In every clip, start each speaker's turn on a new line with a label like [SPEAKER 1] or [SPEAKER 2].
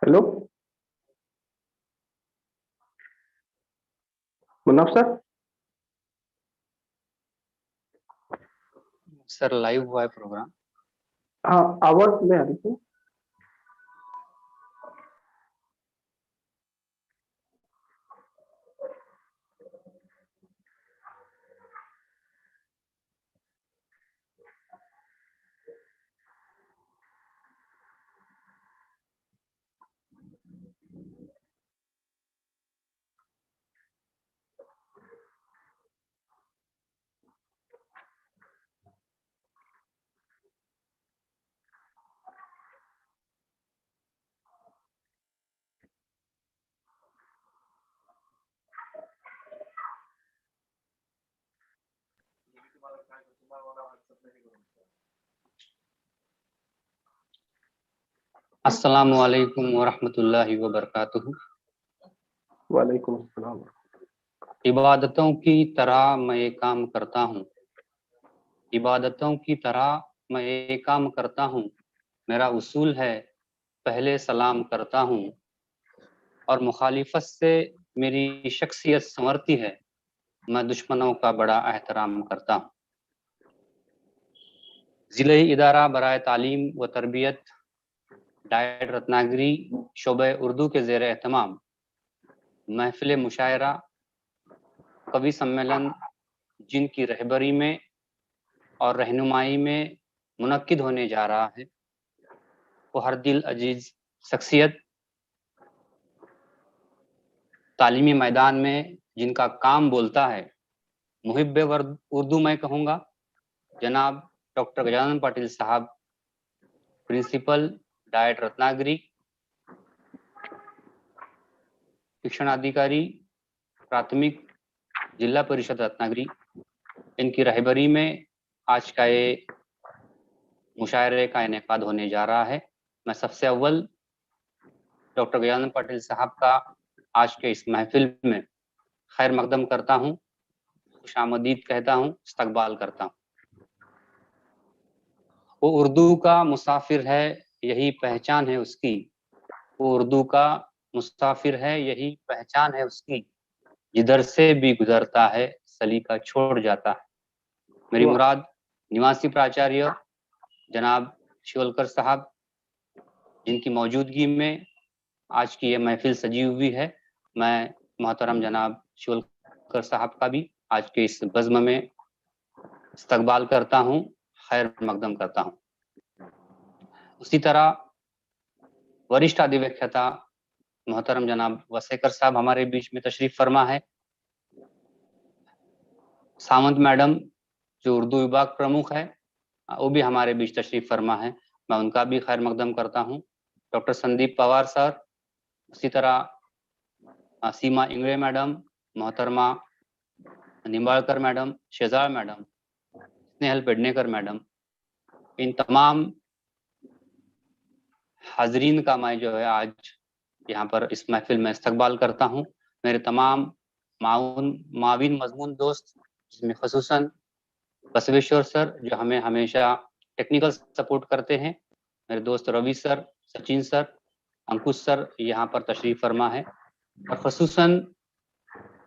[SPEAKER 1] Hello Munaf sir.
[SPEAKER 2] Sir live हुआ है programme.
[SPEAKER 1] हाँ, आवाज में आ रही थी।
[SPEAKER 2] अस्सलामु अलैकुम वरहमतुल्लाहि वबरकातुहू।
[SPEAKER 1] वालेकुम अस्सलाम।
[SPEAKER 2] इबादतों की तरह मैं ये काम करता हूँ, इबादतों की तरह मैं ये काम करता हूँ। मेरा उसूल है पहले सलाम करता हूँ, और मुखालिफत से मेरी शख्सियत संवरती है। मैं दुश्मनों का बड़ा एहतराम करता हूँ। ज़िले इदारा बराए तालीम व तरबियत डायट रत्नागिरी शोबे उर्दू के ज़ेर एहतमाम महफिल मुशायरा कवि सम्मेलन, जिनकी रहबरी में और रहनुमाई में मुनक्किद होने जा रहा है, वो हर दिल अजीज शख्सियत, तालीमी मैदान में जिनका काम बोलता है, मुहिब्बे उर्दू मैं कहूँगा, जनाब डॉक्टर गजानन पाटिल साहब, प्रिंसिपल डायट रत्नागिरी, शिक्षणाधिकारी प्राथमिक जिला परिषद रत्नागिरी, इनकी रहबरी में आज का ये मुशायरे का इनेकाद होने जा रहा है। मैं सबसे अव्वल डॉक्टर गजानन पाटिल साहब का आज के इस महफिल में खैर मकदम करता हूँ, खुशामदीद कहता हूँ, इस्तकबाल करता हूँ। वो उर्दू का मुसाफिर है, यही पहचान है उसकी। वो उर्दू का मुसाफिर है, यही पहचान है उसकी। जिधर से भी गुजरता है सलीका छोड़ जाता है। मेरी मुराद निवासी प्राचार्य जनाब शिवलकर साहब, जिनकी मौजूदगी में आज की ये महफिल सजी हुई है। मैं मोहतरम जनाब शिवलकर साहब का भी आज के इस बज़्म में इस्तकबाल करता हूँ, खैर मकदम करता हूँ। उसी तरह वरिष्ठ अधिव्याख्याता मोहतरम जनाब वसेकर साहब हमारे बीच में तशरीफ फरमा है। सावंत मैडम जो उर्दू विभाग प्रमुख है, वो भी हमारे बीच तशरीफ फरमा है। मैं उनका भी खैर मकदम करता हूँ। डॉक्टर संदीप पवार सर, उसी तरह सीमा इंगड़े मैडम, मोहतरमा Nimbadkar madam, Shahzad madam, Snehal Pednekar madam, इन तमाम हाजरीन का मैं जो है आज यहाँ पर इस महफिल में इस्तकबाल करता हूँ। मेरे तमाम माविन मजमून दोस्त, जिसमें खसूसन बसवेश्वर सर जो हमें हमेशा टेक्निकल सपोर्ट करते हैं, मेरे दोस्त रवि सर, सचिन सर, अंकुश सर यहाँ पर तशरीफ फरमा है, और खसूसन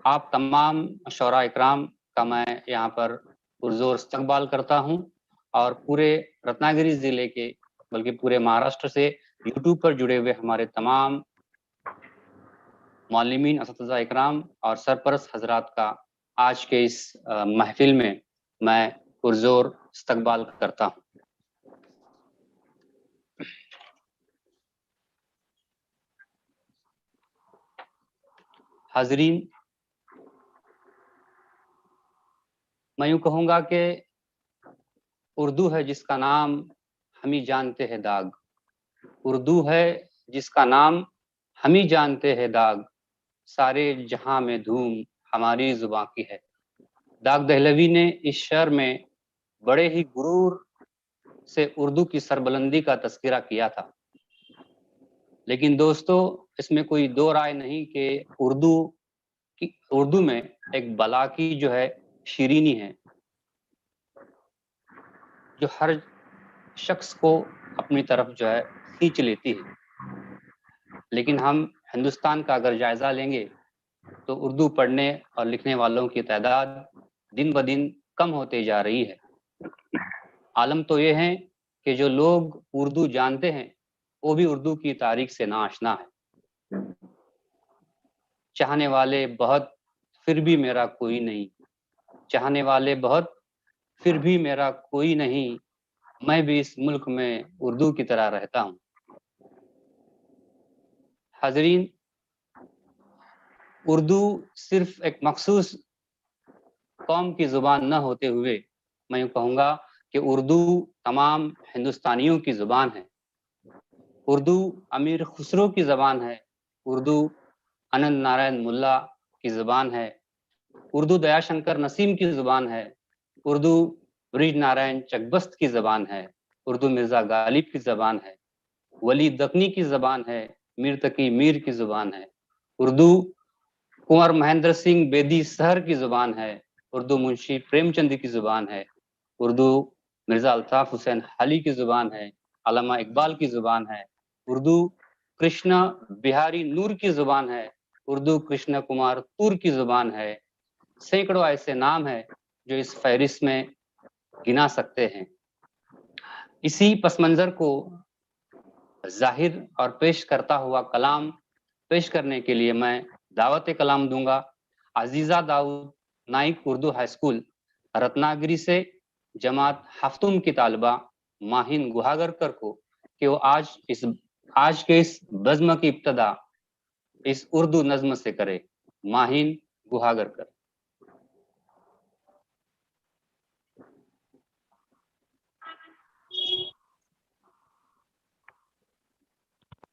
[SPEAKER 2] आप तमाम शौरा इकराम का मैं यहाँ पर पुरजोर इस्तकबाल करता हूँ। और पूरे रत्नागिरी ज़िले के बल्कि पूरे महाराष्ट्र से यूट्यूब पर जुड़े हुए हमारे तमाम मौलमीन, असतिज़ा इकराम और सरपरस्त हजरात का आज के इस महफिल में मैं पुरजोर इस्तकबाल करता हूँ। हाजरीन, मैं यूँ कहूँगा कि उर्दू है जिसका नाम हम ही जानते हैं दाग, उर्दू है जिसका नाम हम ही जानते हैं दाग, सारे जहां में धूम हमारी जुबां की है। दाग दहलवी ने इस शेर में बड़े ही गुरूर से उर्दू की सरबलंदी का तस्करा किया था। लेकिन दोस्तों, इसमें कोई दो राय नहीं कि उर्दू में एक बला की जो है शीरीनी है, जो हर शख्स को अपनी तरफ जो है खींच लेती है। लेकिन हम हिंदुस्तान का अगर जायजा लेंगे तो उर्दू पढ़ने और लिखने वालों की तादाद दिन ब दिन कम होते जा रही है। आलम तो ये है कि जो लोग उर्दू जानते हैं वो भी उर्दू की तारीख से नाआशना है। चाहने वाले बहुत फिर भी मेरा कोई नहीं, चाहने वाले बहुत फिर भी मेरा कोई नहीं, मैं भी इस मुल्क में उर्दू की तरह रहता हूँ। हाजरीन, उर्दू सिर्फ एक मखसूस कौम की जुबान न होते हुए मैं यूँ कहूँगा कि उर्दू तमाम हिंदुस्तानियों की जुबान है। उर्दू अमीर खुसरो की ज़बान है, उर्दू अनंत नारायण मुल्ला की ज़बान है, उर्दू दयाशंकर नसीम की ज़ुबान है, उर्दू ब्रिज नारायण चकबस्त की ज़बान है, उर्दू मिर्ज़ा गालिब की ज़बान है, वली दक्नी की ज़बान है, मीर तकी मीर की ज़ुबान है, उर्दू कुंवर महेंद्र सिंह बेदी सहर की ज़ुबान है, उर्दू मुंशी प्रेमचंद की ज़ुबान है, उर्दू मिर्ज़ा अल्ताफ हुसैन हाली की ज़ुबान है, अल्लामा इकबाल की ज़ुबान है, उर्दू कृष्ण बिहारी नूर की ज़ुबान है, उर्दू कृष्ण कुमार तूर की ज़ुबान है। सैकड़ों ऐसे नाम हैं जो इस फहरिस्त में गिना सकते हैं। इसी पस मंज़र को ज़ाहिर और पेश करता हुआ कलाम पेश करने के लिए मैं दावत कलाम दूंगा अजीज़ा दाऊद नाइक उर्दू हाई स्कूल रत्नागिरी से जमात हफ्तुम की तालिबा माहिन गुहागरकर को कि वो आज के इस बज़्म की इब्तदा इस उर्दू नज़्म से करे। माहिन गुहागरकर।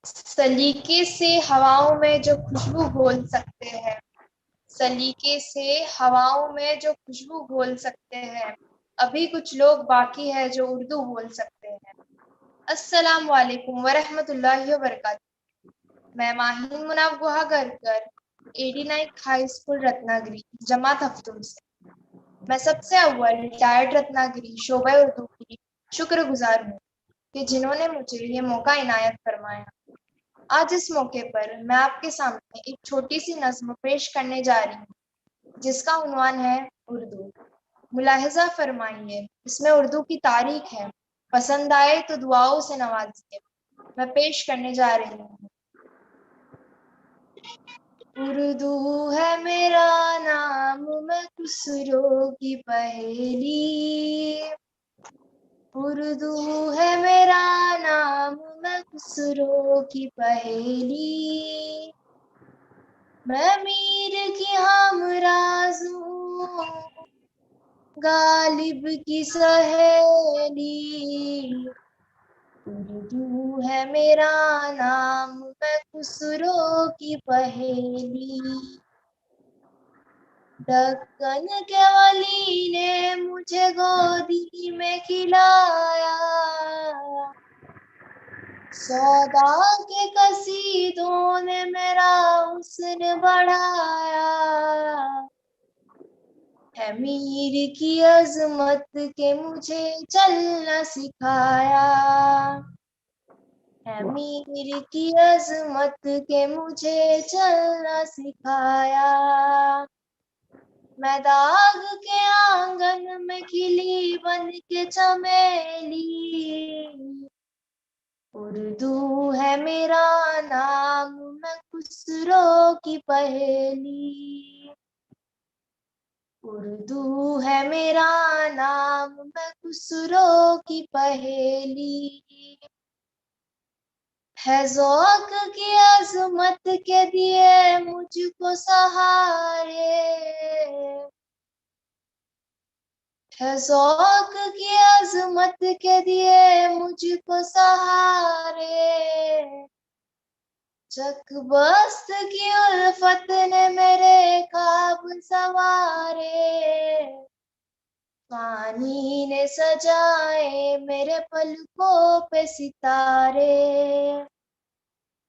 [SPEAKER 3] सलीके से हवाओं में जो खुशबू घोल सकते हैं, सलीके से हवाओं में जो खुशबू घोल सकते हैं, अभी कुछ लोग बाकी है जो उर्दू बोल सकते हैं। अस्सलाम वालेकुम वरहमतुल्लाहि वबरकातुहू। मैं माहिन मुनाफ गुहागरकर 89 हाई स्कूल रत्नागिरी जमात हफ्तुम से। मैं सबसे अव्वल रिटायर्ड रत्नागिरी शोबा उर्दू की शुक्रगुजार हूँ कि जिन्होंने मुझे ये मौका इनायत फरमाया। आज इस मौके पर मैं आपके सामने एक छोटी सी नज़्म पेश करने जा रही हूँ जिसका उन्वान है उर्दू। मुलाहिजा फरमाइए, इसमें उर्दू की तारीख है, पसंद आए तो दुआओं से नवाजिए। मैं पेश करने जा रही हूँ। उर्दू है मेरा नाम, मैं खुसरो की पहेली। उर्दू है मेरा नाम, मैं खुसरो की पहेली। मैं मीर की हमराज हूँ, गालिब की सहेली। उर्दू है मेरा नाम, मैं खुसरो की पहेली। दक्कन के वली ने मुझे गोदी में खिलाया, सौदा के कसीदों ने मेरा हुस्न बढ़ाया। है मीर की अजमत के मुझे चलना सिखाया, है मीर की अजमत के मुझे चलना सिखाया। मैं दाग के आंगन में खिली बन के चमेली। उर्दू है मेरा नाम, मैं खुसरो की पहेली। उर्दू है मेरा नाम, मैं खुसरो की पहेली। है ज़ौक़ की अज़मत के दिए मुझको सहारे, है ज़ौक़ की अज़मत के दिए मुझको सहारे। चकबस्त की उल्फत ने मेरे ख्वाब सवारे, पानी ने सजाए मेरे पलकों पे सितारे।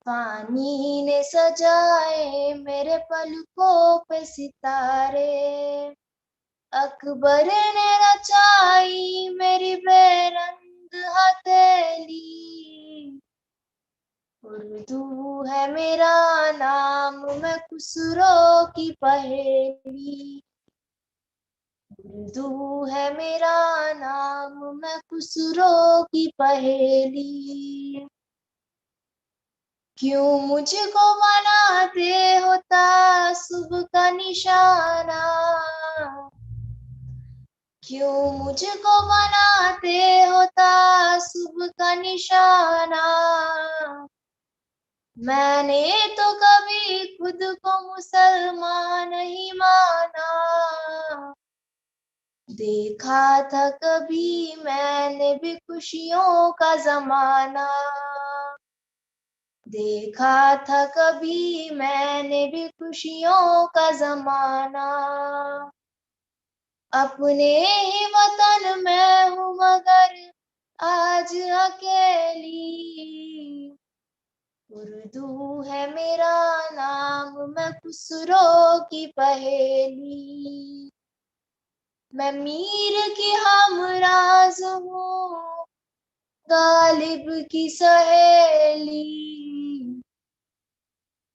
[SPEAKER 3] पानी ने सजाए मेरे पलकों पे सितारे। अकबर ने रचाई मेरी बेरंग हथेली। उर्दू है मेरी खुसरो की पहेली। उर्दू है मेरा नाम, मैं खुसरो की पहेली। क्यों मुझको बनाते हो तासुब का निशाना, क्यों मुझको बनाते हो तासुब का निशाना। मैंने तो कभी खुद को मुसलमान नहीं माना। देखा था कभी मैंने भी खुशियों का जमाना, देखा था कभी मैंने भी खुशियों का जमाना। अपने ही वतन में हूँ मगर आज अकेली। उर्दू है मेरा नाम, मैं खुसरो की पहेली। मैं मीर की हमराज हूँ, गालिब की सहेली।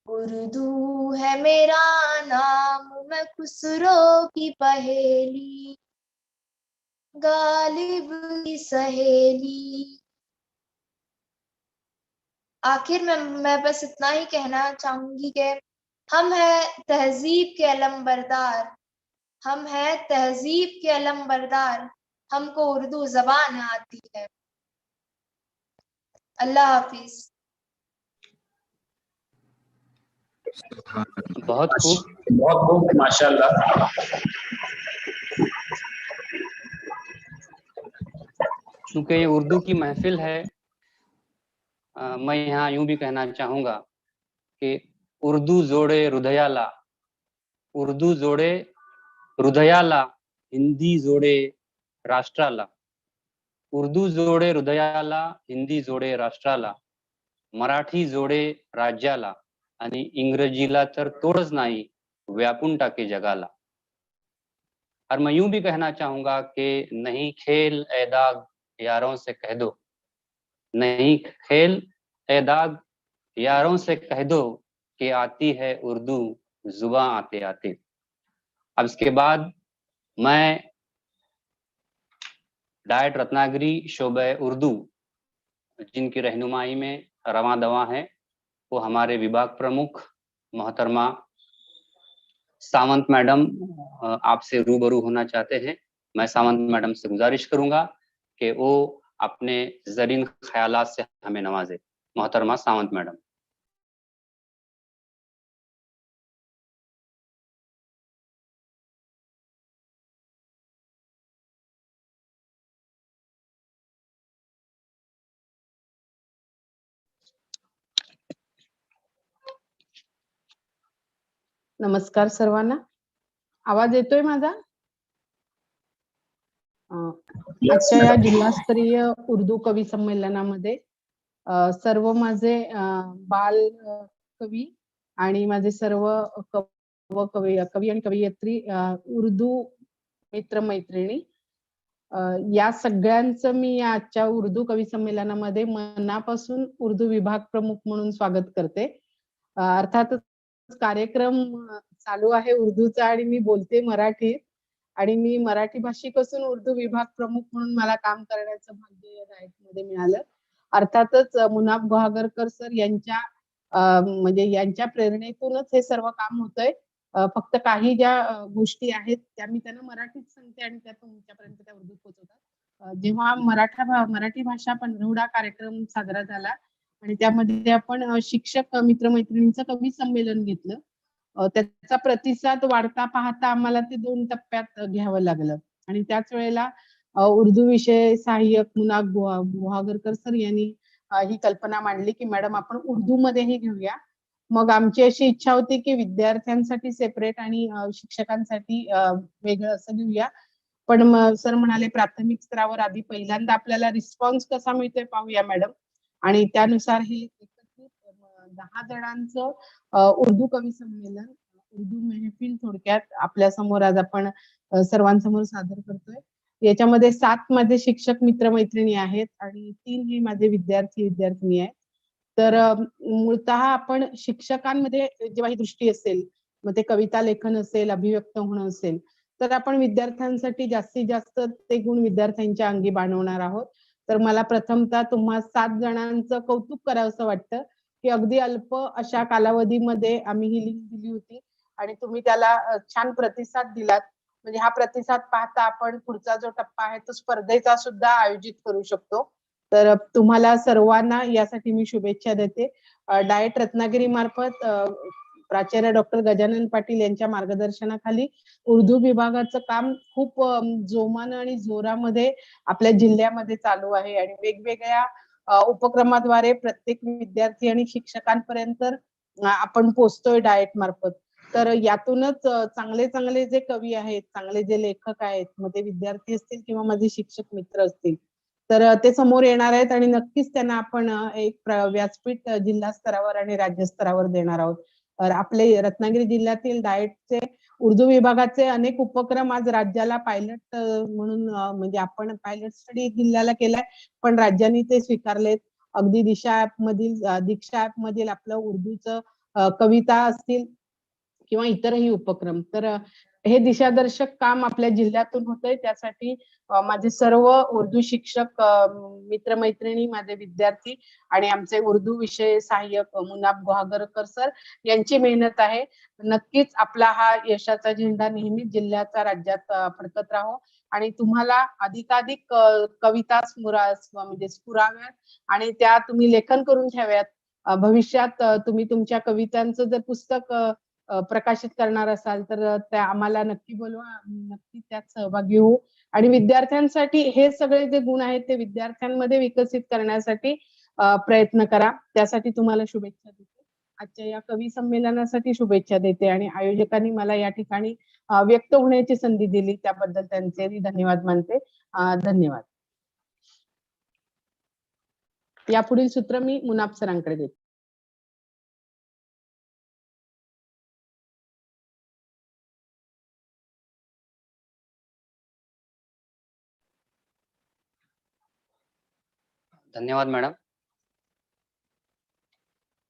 [SPEAKER 3] उर्दू है मेरा नाम, मैं खुसरो की पहेली, गालिब की सहेली। आखिर में मैं बस इतना ही कहना चाहूंगी कि हम हैं तहजीब के अलंबरदार, हम हैं तहजीब के अलंबरदार, हमको उर्दू जबान आती है। अल्लाह हाफिज।
[SPEAKER 2] बहुत खूब।
[SPEAKER 4] बहुत खूब, माशाल्लाह।
[SPEAKER 2] चूंकि ये उर्दू की महफिल है, मैं यहाँ यूं भी कहना चाहूंगा कि उर्दू जोड़े हृदयाला, उर्दू जोड़े हृदयाला, हिंदी जोड़े राष्ट्राला। उर्दू जोड़े हृदयाला, हिंदी जोडे राष्ट्राला, मराठी जोडे राज्याला आणि इंग्रजीला तर तोडच नाही, व्यापून टाके जगाला। और मैं यूं भी कहना चाहूंगा कि नहीं खेल ए दाग यारों से कह दो, नहीं खेल ए दाग यारों से कह दो कि आती है उर्दू जुबां आते आते। अब इसके बाद मैं डायट रत्नागिरी शोबे उर्दू, जिनकी रहनुमाई में रवां दवा है, वो हमारे विभाग प्रमुख मोहतरमा सावंत मैडम आपसे रूबरू होना चाहते हैं। मैं सावंत मैडम से गुजारिश करूंगा कि वो अपने ज़रीन ख्यालात से हमें नवाजे। मोहतरमा सावंत मैडम।
[SPEAKER 5] नमस्कार सर्वांना, आवाज येतोय माझा? आजच्या या जिल्हास्तरीय उर्दू कवी संमेलनामध्ये सर्व माझे बाल कवी आणि माझे सर्व कवी आणि कवयित्री, उर्दू मित्र मैत्रिणी, या सगळ्यांचं मी आजच्या उर्दू कवी संमेलनामध्ये मनापासून उर्दू विभाग प्रमुख म्हणून स्वागत करते। अर्थातच कार्यक्रम चालू आहे उर्दूचा आणि मी बोलते मराठी, आणि मी मराठी भाषिक असून उर्दू विभाग प्रमुख म्हणून मला काम करण्याचं भाग्य या डायटमध्ये मिळालं। अर्थातच मुनाफ गुहागरकर सर यांच्या म्हणजे यांच्या प्रेरणेतूनच हे सर्व काम होतंय। फक्त काही ज्या गोष्टी आहेत त्या मी त्यांना मराठीत सांगते आणि त्या तुमच्यापर्यंत त्या उर्दूत पोहोचवतात। जेव्हा मराठी भाषा पंधरवडा कार्यक्रम साजरा झाला आणि त्यामध्ये आपण शिक्षक मित्रमैत्रिणींचं कवी संमेलन घेतलं, त्याचा प्रतिसाद वाढता पाहता आम्हाला ते 2 टप्प्यात घ्यावं लागलं आणि त्याच वेळेला उर्दू विषय सहाय्यक मुनाफ गुहागरकर सर यांनी ही कल्पना मांडली की मॅडम आपण उर्दू मध्येही घेऊया। मग आमची अशी इच्छा होती की विद्यार्थ्यांसाठी सेपरेट आणि शिक्षकांसाठी वेगळं असं घेऊया, पण सर म्हणाले प्राथमिक स्तरावर आधी पहिल्यांदा आपल्याला रिस्पॉन्स कसा मिळतोय पाहूया मॅडम, आणि त्यानुसार हे एकत्रित 10 जणांचं उर्दू कवी संमेलन, उर्दू महफिल थोडक्यात आपल्या समोर आज आपण सर्वांसमोर सादर करतोय। याच्यामध्ये 7 माझे शिक्षक मित्रमैत्रिणी आहेत आणि 3 हे माझे विद्यार्थी विद्यार्थिनी आहेत। तर मूळतः आपण शिक्षकांमध्ये जेव्हा ही दृष्टी असेल, मग ते कविता लेखन असेल, अभिव्यक्त होणं असेल, तर आपण विद्यार्थ्यांसाठी जास्तीत जास्त ते गुण विद्यार्थ्यांच्या अंगी बाणवणार आहोत. तर मला प्रथमतः तुम्हा 7 जणांचं कौतुक करावंसं वाटतं की अगदी अल्प अशा कालावधीमध्ये आम्ही ही लिंक दिली होती आणि तुम्ही त्याला छान प्रतिसाद दिलात. म्हणजे हा प्रतिसाद पाहता आपण पुढचा जो टप्पा आहे तो स्पर्धेचा सुद्धा आयोजित करू शकतो. तर तुम्हाला सर्वांना यासाठी मी शुभेच्छा देते. डाएट रत्नागिरी मार्फत प्राचार्य डॉक्टर गजानन पाटील यांच्या मार्गदर्शनाखाली उर्दू विभागाचं काम खूप जोमानं आणि जोरामध्ये आपल्या जिल्ह्यामध्ये चालू आहे आणि वेगवेगळ्या उपक्रमाद्वारे प्रत्येक विद्यार्थी आणि शिक्षकांपर्यंत आपण पोहोचतोय डाएट मार्फत. तर यातूनच चांगले चांगले जे कवी आहेत, चांगले जे लेखक आहेत, मग ते विद्यार्थी असतील किंवा माझे शिक्षक मित्र असतील, तर ते समोर येणार आहेत आणि नक्कीच त्यांना आपण एक व्यासपीठ जिल्हा स्तरावर आणि राज्य स्तरावर देणार आहोत. आपले रत्नागिरी जिल्ह्यातील डाएटचे उर्दू विभागाचे अनेक उपक्रम आज राज्याला पायलट म्हणून म्हणजे आपण पायलट स्टडी जिल्ह्याला केलाय, पण राज्यांनी ते स्वीकारलेत. अगदी दिशा ऍप मधील दीक्षा ऍप मधील आपलं उर्दूचं कविता असतील किंवा इतरही उपक्रम. तर हे दिशादर्शक काम आपल्या जिल्ह्यातून होतंय. त्यासाठी माझे सर्व उर्दू शिक्षक मित्रमैत्रिणी, माझे विद्यार्थी आणि आमचे उर्दू विषय सहाय्यक मुनाफ गुहागरकर सर यांची मेहनत आहे. नक्कीच आपला हा यशाचा झेंडा नेहमीच जिल्ह्याचा राज्यात फडकत राहो आणि तुम्हाला अधिकाधिक कविता म्हणजे स्फुराव्यात आणि त्या तुम्ही लेखन करून ठेव्यात. भविष्यात तुम्ही तुमच्या कवितांचं जर पुस्तक प्रकाशित करणार असाल तर त्या आम्हाला नक्की बोलवा, नक्की त्यात सहभागी होऊ आणि विद्यार्थ्यांसाठी हे सगळे जे गुण आहेत ते विद्यार्थ्यांमध्ये विकसित करण्यासाठी प्रयत्न करा. त्यासाठी तुम्हाला शुभेच्छा देते. आजच्या या कवी संमेलनासाठी शुभेच्छा देते आणि आयोजकांनी मला या ठिकाणी व्यक्त होण्याची संधी दिली त्याबद्दल त्यांचे धन्यवाद मानते. धन्यवाद. यापुढील सूत्र मी मुनाफ सरांकडे देते.
[SPEAKER 2] धन्यवाद मैडम।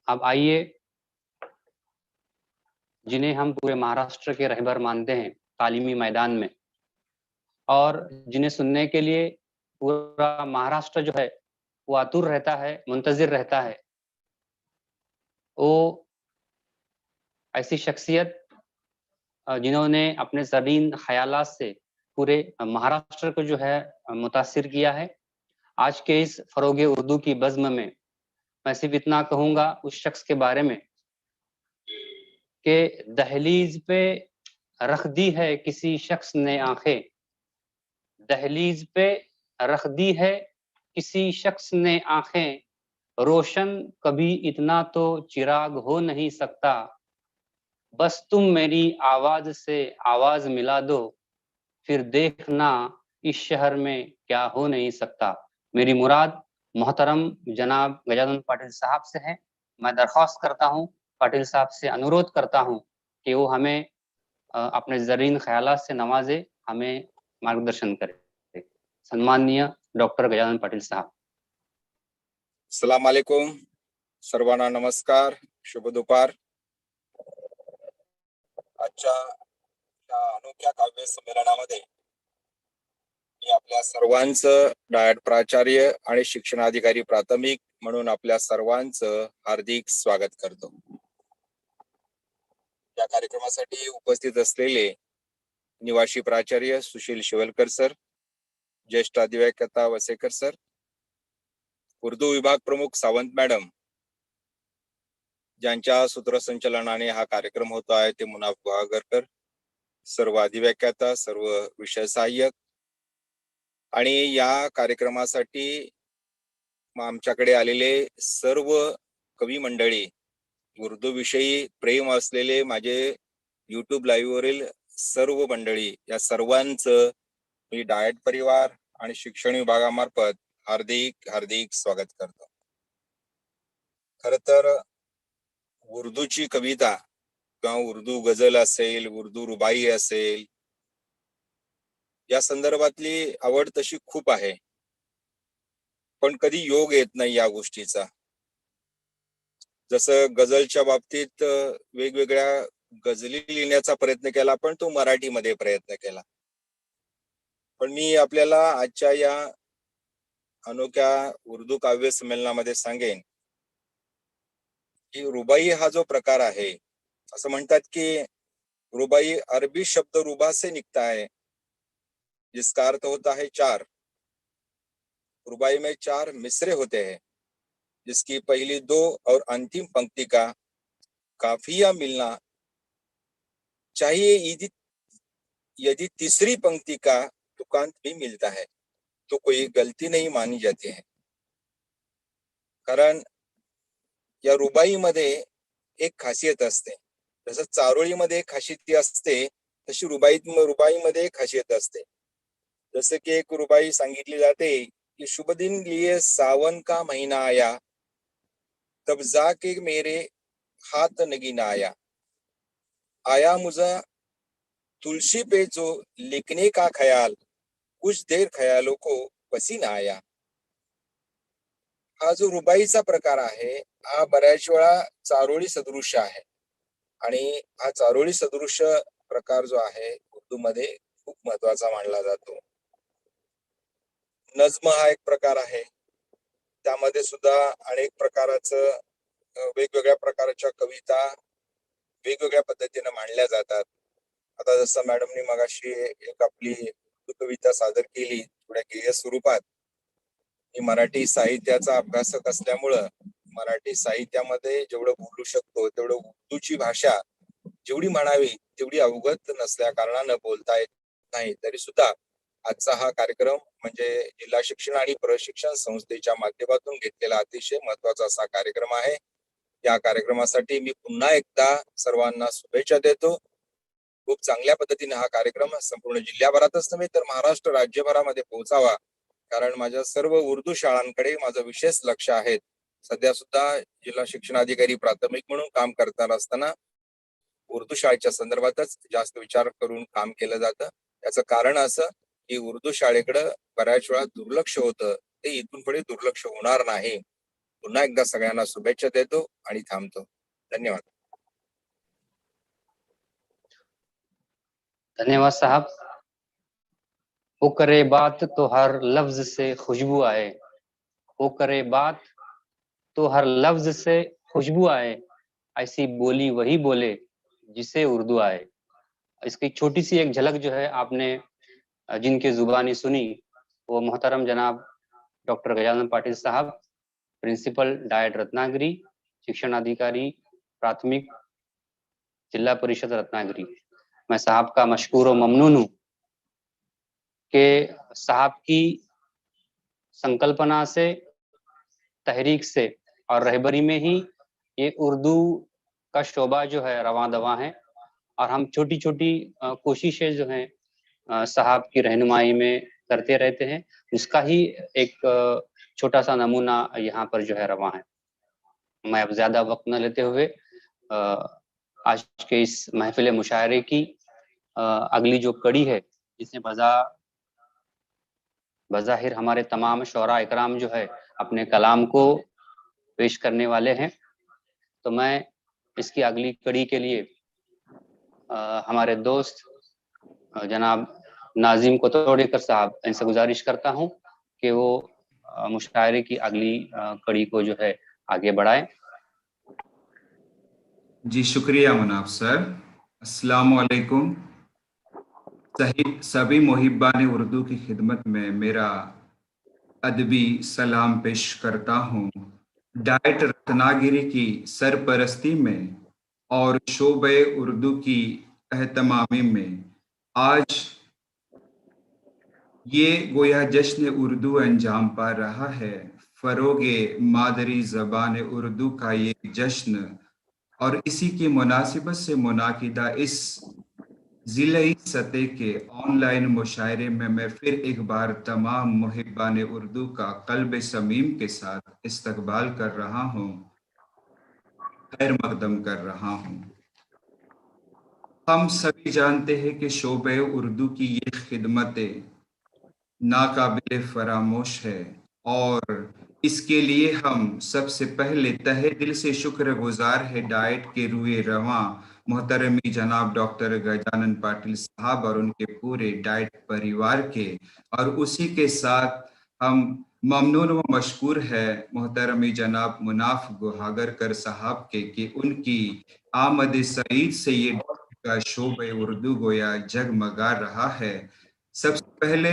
[SPEAKER 2] अब आइए, जिन्हें हम पूरे महाराष्ट्र के रहबर मानते हैं तालीमी मैदान में, और जिन्हें सुनने के लिए पूरा महाराष्ट्र जो है वो आतुर रहता है, मुंतजिर रहता है, वो ऐसी शख्सियत जिन्होंने अपने ज़रीन ख्यालात से पूरे महाराष्ट्र को जो है मुतासिर किया है। आज के इस फरोगे उर्दू की बज़्म में मैं सिर्फ इतना कहूँगा उस शख्स के बारे में कि दहलीज पे रख दी है किसी शख्स ने आंखें, दहलीज पे रख दी है किसी शख्स ने आंखें, रोशन कभी इतना तो चिराग हो नहीं सकता, बस तुम मेरी आवाज से आवाज मिला दो, फिर देखना इस शहर में क्या हो नहीं सकता। मेरी मुराद मोहतरम जनाब गजानन पाटिल साहब से है। मैं दरख्वास्त करता हूँ, पाटिल साहब से अनुरोध करता हूँ कि वो हमें अपने ज़रीन ख्यालात से नवाजे, हमें मार्गदर्शन करे। सम्माननीय डॉक्टर गजानन पाटिल साहब।
[SPEAKER 6] अस्सलाम वालेकुम, सर्वांना नमस्कार, शुभ दुपार। आजच्या या अनोख्या काव्य संमेलनामध्ये मी आपल्या सर्वांचं डाएट प्राचार्य आणि शिक्षणाधिकारी प्राथमिक म्हणून आपल्या सर्वांचं हार्दिक स्वागत करतो। या कार्यक्रमासाठी उपस्थित असलेले निवासी प्राचार्य सुशील शिवलकर सर, ज्येष्ठ अधिव्याख्याता वसेकर सर, उर्दू विभाग प्रमुख सावंत मॅडम, ज्यांच्या सूत्रसंचालनाने हा कार्यक्रम होत आहे ते मुनाफ गुहागरकर, सर्व अधिव्याख्याता, सर्व विषय सहाय्यक, आणि या कार्यक्रमासाठी आमच्याकडे आलेले सर्व कवी मंडळी, उर्दू विषयी प्रेम असलेले माझे YouTube लाईव्ह वरील सर्व मंडळी, या सर्वांचं मी डाएट परिवार आणि शिक्षण विभागामार्फत हार्दिक हार्दिक स्वागत करतो। खर तर उर्दूची कविता किंवा उर्दू गझल असेल, उर्दू रुबाई असेल, या संदर्भातली आवड तशी खूप आहे, पण कधी योग येत नाही या गोष्टीचा। जसं गझलच्या बाबतीत वेगवेगळ्या गझली लिहिण्याचा प्रयत्न केला, पण तो मराठीमध्ये प्रयत्न केला. पण मी आपल्याला आजच्या या अनोख्या उर्दू काव्य संमेलनामध्ये सांगेन की रुबाई हा जो प्रकार आहे, असं म्हणतात की रुबाई अरबी शब्द रुबा से निकता है, जिसका अर्थ होता है चार. रुबाई में चार मिसरे होते हैं, जिसकी पहली दो और अंतिम पंक्ति का काफिया मिलना चाहिए. यदि तीसरी पंक्ति का तुकांत भी मिलता है तो कोई गलती नहीं मानी जाती है. कारण या रुबाईमध्ये एक खासियत असते. जसं चारोळीमध्ये एक खासियत असते, तशी रुबाईमध्ये एक खासियत असते. जसं की एक रुबाई सांगितली जाते कि शुभ दिन लिए सावन का महीना आया, तब जाके मेरे हाथ नगीना आया मुझा तुलसी पे जो लिखने का ख्याल, कुछ देर ख्यालों को पसीना आया. हा जो रुबाईचा प्रकार आहे, हा बऱ्याच वेळा चारोळी सदृश आहे. आणि हा चारोळी सदृश प्रकार जो आहे उर्दू मध्ये खूप महत्वाचा मानला जातो. नज्म हा एक प्रकार आहे, त्यामध्ये सुद्धा अनेक प्रकाराचं वेगवेगळ्या प्रकारच्या कविता वेगवेगळ्या पद्धतीने मांडल्या जातात. आता जसं मॅडमनी मगाशी एक आपली कविता सादर केली थोड्या गेय स्वरूपात. मी मराठी साहित्याचा अभ्यासक असल्यामुळं मराठी साहित्यामध्ये जेवढं बोलू शकतो तेवढं उर्दूची भाषा जेवढी म्हणावी तेवढी अवगत नसल्या कारणानं बोलता येत नाही. तरी सुद्धा आजचा हा कार्यक्रम म्हणजे जिल्हा शिक्षण आणि प्रशिक्षण संस्थेच्या माध्यमातून घेतलेला अतिशय महत्वाचा असा कार्यक्रम आहे. या कार्यक्रमासाठी मी पुन्हा एकदा सर्वांना शुभेच्छा देतो. खूप चांगल्या पद्धतीने हा कार्यक्रम संपूर्ण जिल्ह्याभरातच नव्हे तर महाराष्ट्र राज्यभरामध्ये पोहोचावा, कारण माझ्या सर्व उर्दू शाळांकडे माझं विशेष लक्ष आहे. सध्या सुद्धा जिल्हा शिक्षणाधिकारी प्राथमिक म्हणून काम करताना असताना उर्दू शाळेच्या संदर्भातच जास्त विचार करून काम केलं जातं. याचं कारण असं की उर्दू शाळेकडे बऱ्याच वेळा दुर्लक्ष होतं, ते इथून पुढे दुर्लक्ष होणार नाही. पुन्हा एकदा सगळ्यांना शुभेच्छा देतो आणि थांबतो. धन्यवाद.
[SPEAKER 2] धन्यवाद साहब. वो करे बात तो हर लफ्ज से खुशबू आए, वो करे बात तो हर लफ्ज से खुशबू आए, ऐसी बोली वही बोले जिसे उर्दू आए. इसकी छोटी सी एक झलक जो है आपने जिनके जुबानी सुनी वो मोहतरम जनाब डॉक्टर गजानन पाटिल साहब, प्रिंसिपल डायट रत्नागिरी, शिक्षण अधिकारी प्राथमिक जिला परिषद रत्नागिरी. मैं साहब का मशकूर और ममनून हूँ कि साहब की संकल्पना से, तहरीक से और रहबरी में ही ये उर्दू का शोबा जो है रवां दवां है. और हम छोटी छोटी कोशिशें जो हैं साहब की रहनुमाई में करते रहते हैं. उसका ही एक छोटा सा नमूना यहाँ पर जो है रवां है. मैं अब ज्यादा वक्त न लेते हुए आज के इस महफिल मुशायरे की अगली जो कड़ी है, जिसमें बज़ाहिर हमारे तमाम शोरा इकराम जो है अपने कलाम को पेश करने वाले हैं, तो मैं इसकी अगली कड़ी के लिए हमारे दोस्त जनाब नाजिम कोतवालीकर साहब, इनसे गुजारिश करता हूं कि वो मुशायरे की अगली कड़ी को जो है आगे बढ़ाएं.
[SPEAKER 7] जी शुक्रिया मुनाफ सर. अस्सलाम वालेकुम. सभी मुहिब्बान उर्दू की खिदमत में मेरा अदबी सलाम पेश करता हूँ. डाइट रत्नागिरी की सरपरस्ती में और शोबे उर्दू की एहतमामी में आज ये गोया जश्न उर्दू अंजाम पा रहा है. फरोगे मादरी ज़बान उर्दू का ये जश्न और इसी की मुनासिबत से मुनाकिदा इस ज़िले सतह के ऑनलाइन मुशायरे में मैं फिर एक बार तमाम मुहिब्बान उर्दू का कल्ब समीम के साथ इस्तकबाल कर रहा हूँ, खैर मकदम कर रहा हूँ. हम सभी जानते हैं कि शोबे उर्दू की ये खिदमतें नाकाबिले फरामोश है और इसके लिए हम सबसे पहले तहे दिल से शुक्रगुजार है डाइट के रूए रवां मोहतरमी जनाब डॉक्टर गजानन पाटिल साहब और उनके पूरे डाइट परिवार के, और उसी के साथ हम ममनून व मशकूर है मोहतरमी जनाब मुनाफ गुहागरकर साहब के कि उनकी आमद सईद से ये का शोबे उर्दू गोया जगमगा रहा है। सबसे पहले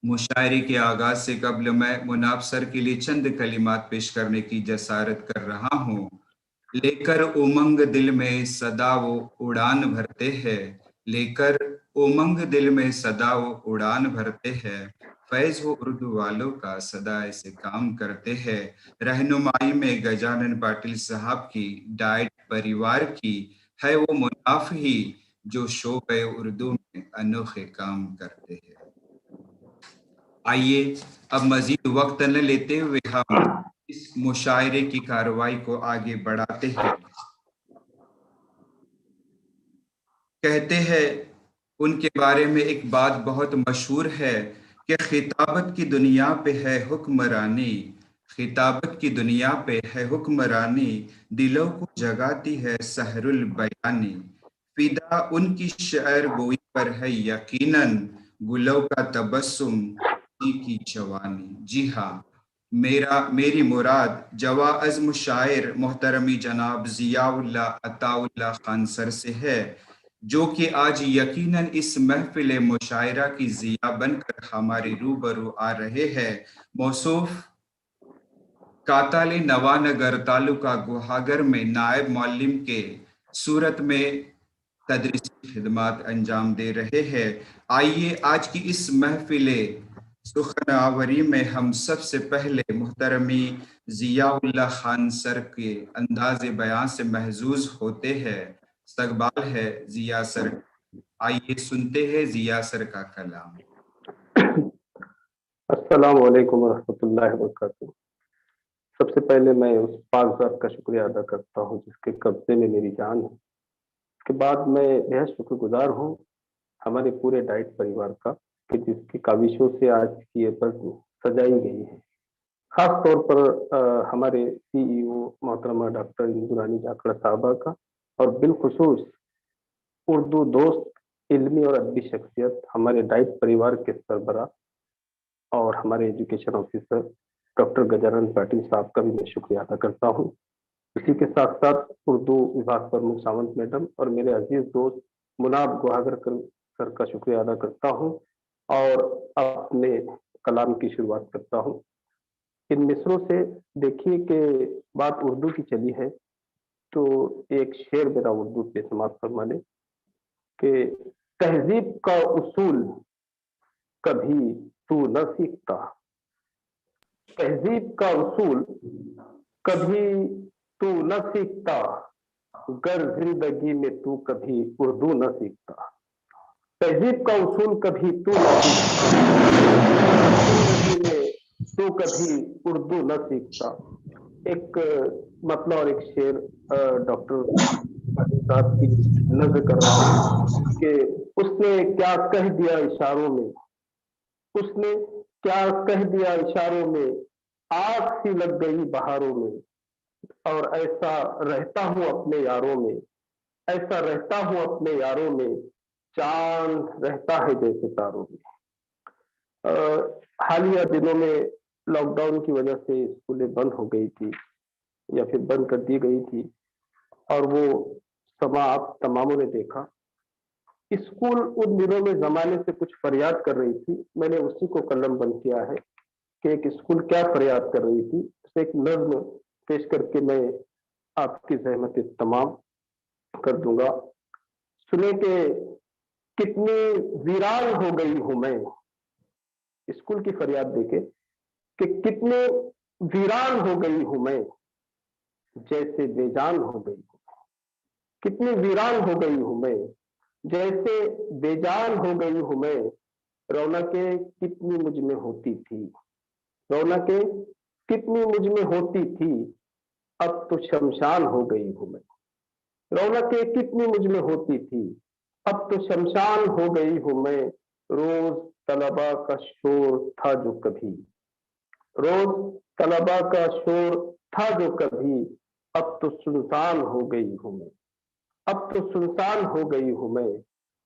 [SPEAKER 7] मुशायरे के आगाज से कबल मैं मुनाफ सर के लिए चंद कलिमात पेश करने की जसारत कर रहा हूँ। लेकर उमंग दिल में सदा वो उड़ान भरते हैं, लेकर उमंग दिल में सदा वो उड़ान भरते हैं, फैज वो उर्दू वालों का सदा ऐसे काम करते हैं। रहनुमाई में गजानन पाटिल साहब की, डाइट परिवार की, है वो मुनाफ ही जो शोबे उर्दू में अनोखे काम करते हैं। आइए अब मजीद वक्त न लेते हुए हम इस मुशायरे की कार्रवाई को आगे बढ़ाते हैं। कहते हैं उनके बारे में एक बात बहुत मशहूर है कि खिताबत की दुनिया पे है हुक्मरानी, खिताबत की दुनिया पे है हुक्मरानी, दिलों को जगाती है सहरुल बयानी, फिदा उनकी शायर गोई पर है यकीनन, गुलों का तबस्सुम की जवानी। जी हाँ, मेरी मुराद जवा अज़्म शायर मोहतरमी जनाब जियाउल्लाह अताउल्लाह खान सर से है, जो कि आज यकीनन इस महफिल मुशायरा की जिया बनकर हमारे रूबरू आ रहे हैं। मौसूफ काताले नवानगर तालुका गुहागर में नायब मौल्लिम के सूरत में तदरीसी खिदमात अंजाम दे रहे हैं। आइए आज की इस महफिल सुखनावरी में हम सबसे पहले मोहतरमी जियाउल्लाह खान सर के अंदाज़े बयान से महजूज होते हैं। इस्तकबाल है जिया सर। आइए सुनते हैं जिया सर का कलाम।
[SPEAKER 1] अस्सलाम वालेकुम रहमतुल्लाहि व बरकातुहू। सबसे पहले मैं उस पाक ज़ात का शुक्रिया अदा करता हूँ जिसके कब्जे में मेरी जान है। उसके बाद मैं बेहद शुक्रगुजार हूँ हमारे पूरे डाइट परिवार का कि जिसकी काविशों से आज की ये बज़्म सजाई गई है। खास तौर पर हमारे CEO मोहतरमा डॉक्टर इंदुरानी जाखड़ साहबा का, और बिलखुसूस उर्दू दोस्त इल्मी और अदबी शख्सियत हमारे डाइट परिवार के सरबराह और हमारे education officer doctor Gajanan Patil साहब का भी मैं शुक्रिया अदा करता हूँ। इसी के साथ साथ उर्दू विभाग प्रमुख सावंत मैडम और मेरे अजीज दोस्त मुनाफ गुहागरकर सर का शुक्रिया अदा करता हूँ और अपने कलाम की शुरुआत करता हूँ। इन मिसरों से देखिए कि बात उर्दू की चली है तो एक शेर मेरा उर्दू पे समाप्त फरमा लें कि तहजीब का उसूल कभी तू न सीखता, तहजीब का उसूल कभी तू न सीखता, गर जिंदगी में तू कभी उर्दू न सीखता। तहजीब का उसूल कभी तू न सीखता, जिंदगी में तू कभी उर्दू न सीखता। एक मतलब और एक शेर डॉक्टर साहब की नज़र कर रहा हूँ कि उसने क्या कह दिया इशारों में, उसने क्या कह दिया इशारों में, आग सी लग गई बहारों में, और ऐसा रहता हूँ अपने यारों में, ऐसा रहता हूँ अपने यारों में, चांद रहता है जैसे तारों में। हालिया दिनों में लॉकडाउन की वजह से स्कूलें बंद हो गई थी या फिर बंद कर दी गई थी, और वो समा आप तमामों ने देखा। स्कूल उन दिनों में जमाने से कुछ फरियाद कर रही थी। मैंने उसी को कलम बंद किया है कि एक स्कूल क्या फरियाद कर रही थी, उसे एक नज्म पेश करके मैं आपकी जहमत तमाम कर दूंगा। सुने कि कितनी वीरान हो गई हूं मैं, स्कूल की फरियाद देके कि कितने वीरान हो गई हूं मैं, जैसे बेजान हो गई हूं, कितनी वीरान हो गई हूं मैं, जैसे बेजान हो गई हूं मैं, रौनकें कितनी मुझ में होती थी, रौनकें कितनी मुझ में होती थी, अब तो शमशान हो गई हूं मैं, रौनकें कितनी मुझ में होती थी, अब तो शमशान हो गई हूं मैं, रोज तलबा का शोर था जो कभी, रोज तलबा का शोर था जो कभी, अब तो सुनसान हो गई हूँ मैं, अब तो सुनसान हो गई हूँ मैं।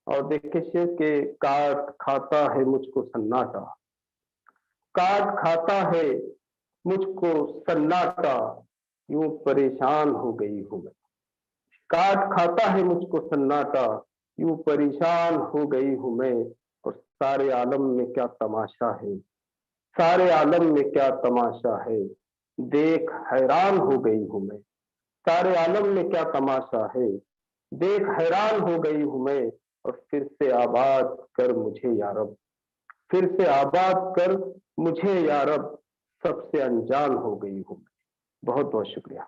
[SPEAKER 1] और देखिए शेर के काट खाता है मुझको सन्नाटा, काट खाता है मुझको सन्नाटा, यूं परेशान हो गई हूँ मैं। काट खाता है मुझको सन्नाटा, यूं परेशान हो गई हूँ मैं। और सारे आलम में क्या तमाशा है, सारे आलम में क्या तमाशा है, देख हैरान हो गई हूँ मैं। सारे आलम में क्या तमाशा है, देख हैरान हो गई हूँ मैं। और फिर से आबाद कर मुझे या रब, फिर से आबाद कर मुझे या रब, सबसे अनजान हो गई हूँ मैं। बहुत बहुत शुक्रिया।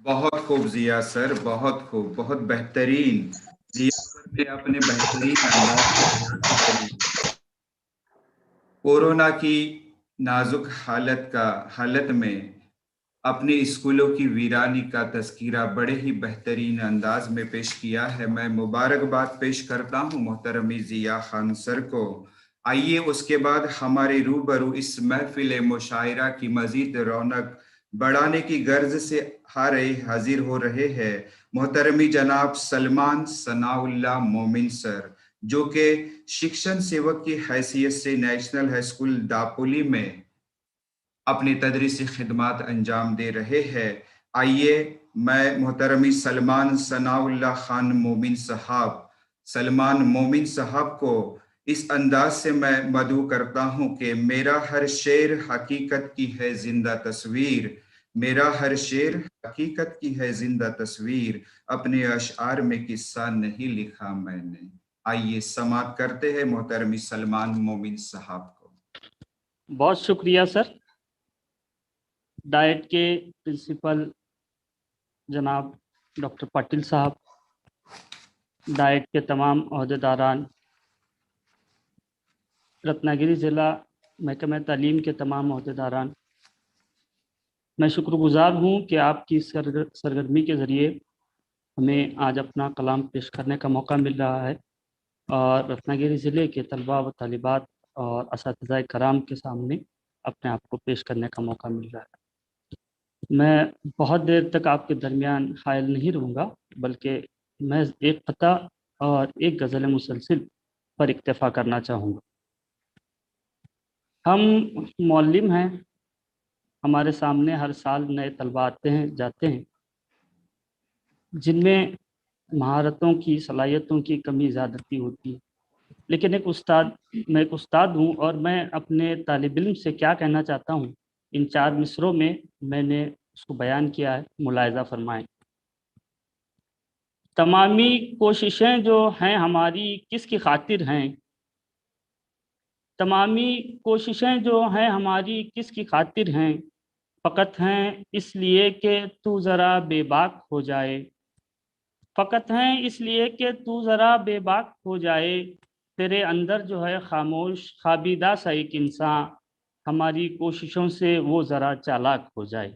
[SPEAKER 7] बहुत खूब जिया सर, बहुत खूब, बहुत बेहतरीन। जिया सर ने अपने बेहतरीन अंदाज से बयान करी कोरोना की नाजुक हालत में अपने स्कूलों की वीरानी का तस्कीरा बड़े ही बेहतरीन अंदाज में पेश किया है। मैं मुबारकबाद पेश करता हूं मोहतरमी जिया खान सर को। आइए उसके बाद हमारे रूबरू इस महफिल मुशायरा की मजीद रौनक बढ़ाने की गर्ज से हाजिर हो रहे हैं मोहतरमी जनाब सलमान सनाउल्लाह मोमिन सर, जो कि शिक्षण सेवक की हैसियत से नेशनल हाई स्कूल दापोली में अपनी तदरीसी खिदमात अंजाम दे रहे हैं। आइए मैं मोहतरमी सलमान सनाउल्लाह खान मोमिन साहब, सलमान मोमिन साहब को इस अंदाज से मैं मदऊ करता हूं कि मेरा हर शेर हकीकत की है जिंदा तस्वीर, मेरा हर शेर हकीकत की है जिंदा तस्वीर, अपने अशआर में किस्सा नहीं लिखा मैंने। आइए समाप्त करते हैं मोहतरमी सलमान मोमिन साहब को।
[SPEAKER 8] बहुत शुक्रिया सर। डाइट के प्रिंसिपल जनाब डॉक्टर पाटिल साहब, डाइट के तमाम अहदेदारान, रत्नागिरी ज़िला महकमा तालीम के तमाम अहदेदारान, मैं शुक्रगुजार हूँ कि आपकी सरगर्मी के ज़रिए हमें आज अपना कलाम पेश करने का मौका मिल रहा है और रत्नागिरी ज़िले के तलबा व तालिबात और असातिज़ाए कराम के सामने अपने आप को पेश करने का मौका मिल रहा है। मैं बहुत देर तक आपके दरमियान हायल नहीं रहूँगा, बल्कि मैं एक क़ता और एक गज़ल मुसलसिल पर इक्तफ़ा करना चाहूँगा। हम मौल्लिम हैं, हमारे सामने हर साल नए तलबा आते हैं जाते हैं, जिनमें महारतों की, सलाहियतों की कमी ज़्यादती होती है। लेकिन मैं एक उस्ताद हूँ और मैं अपने तालिब इल्म से क्या कहना चाहता हूँ, इन 4 मिसरों में मैंने उसको बयान किया है, मुलाहिज़ा फरमाएं। तमामी कोशिशें जो हैं हमारी किसकी खातिर हैं, तमामी कोशिशें जो हैं हमारी किसकी खातिर हैं, फ़कत हैं इसलिए कि तू ज़रा बेबाक हो जाए, फ़कत हैं इसलिए कि तू ज़रा बेबाक हो जाए, तेरे अंदर जो है खामोश खाबीदा सा एक इंसान, हमारी कोशिशों से वो ज़रा चालाक हो जाए।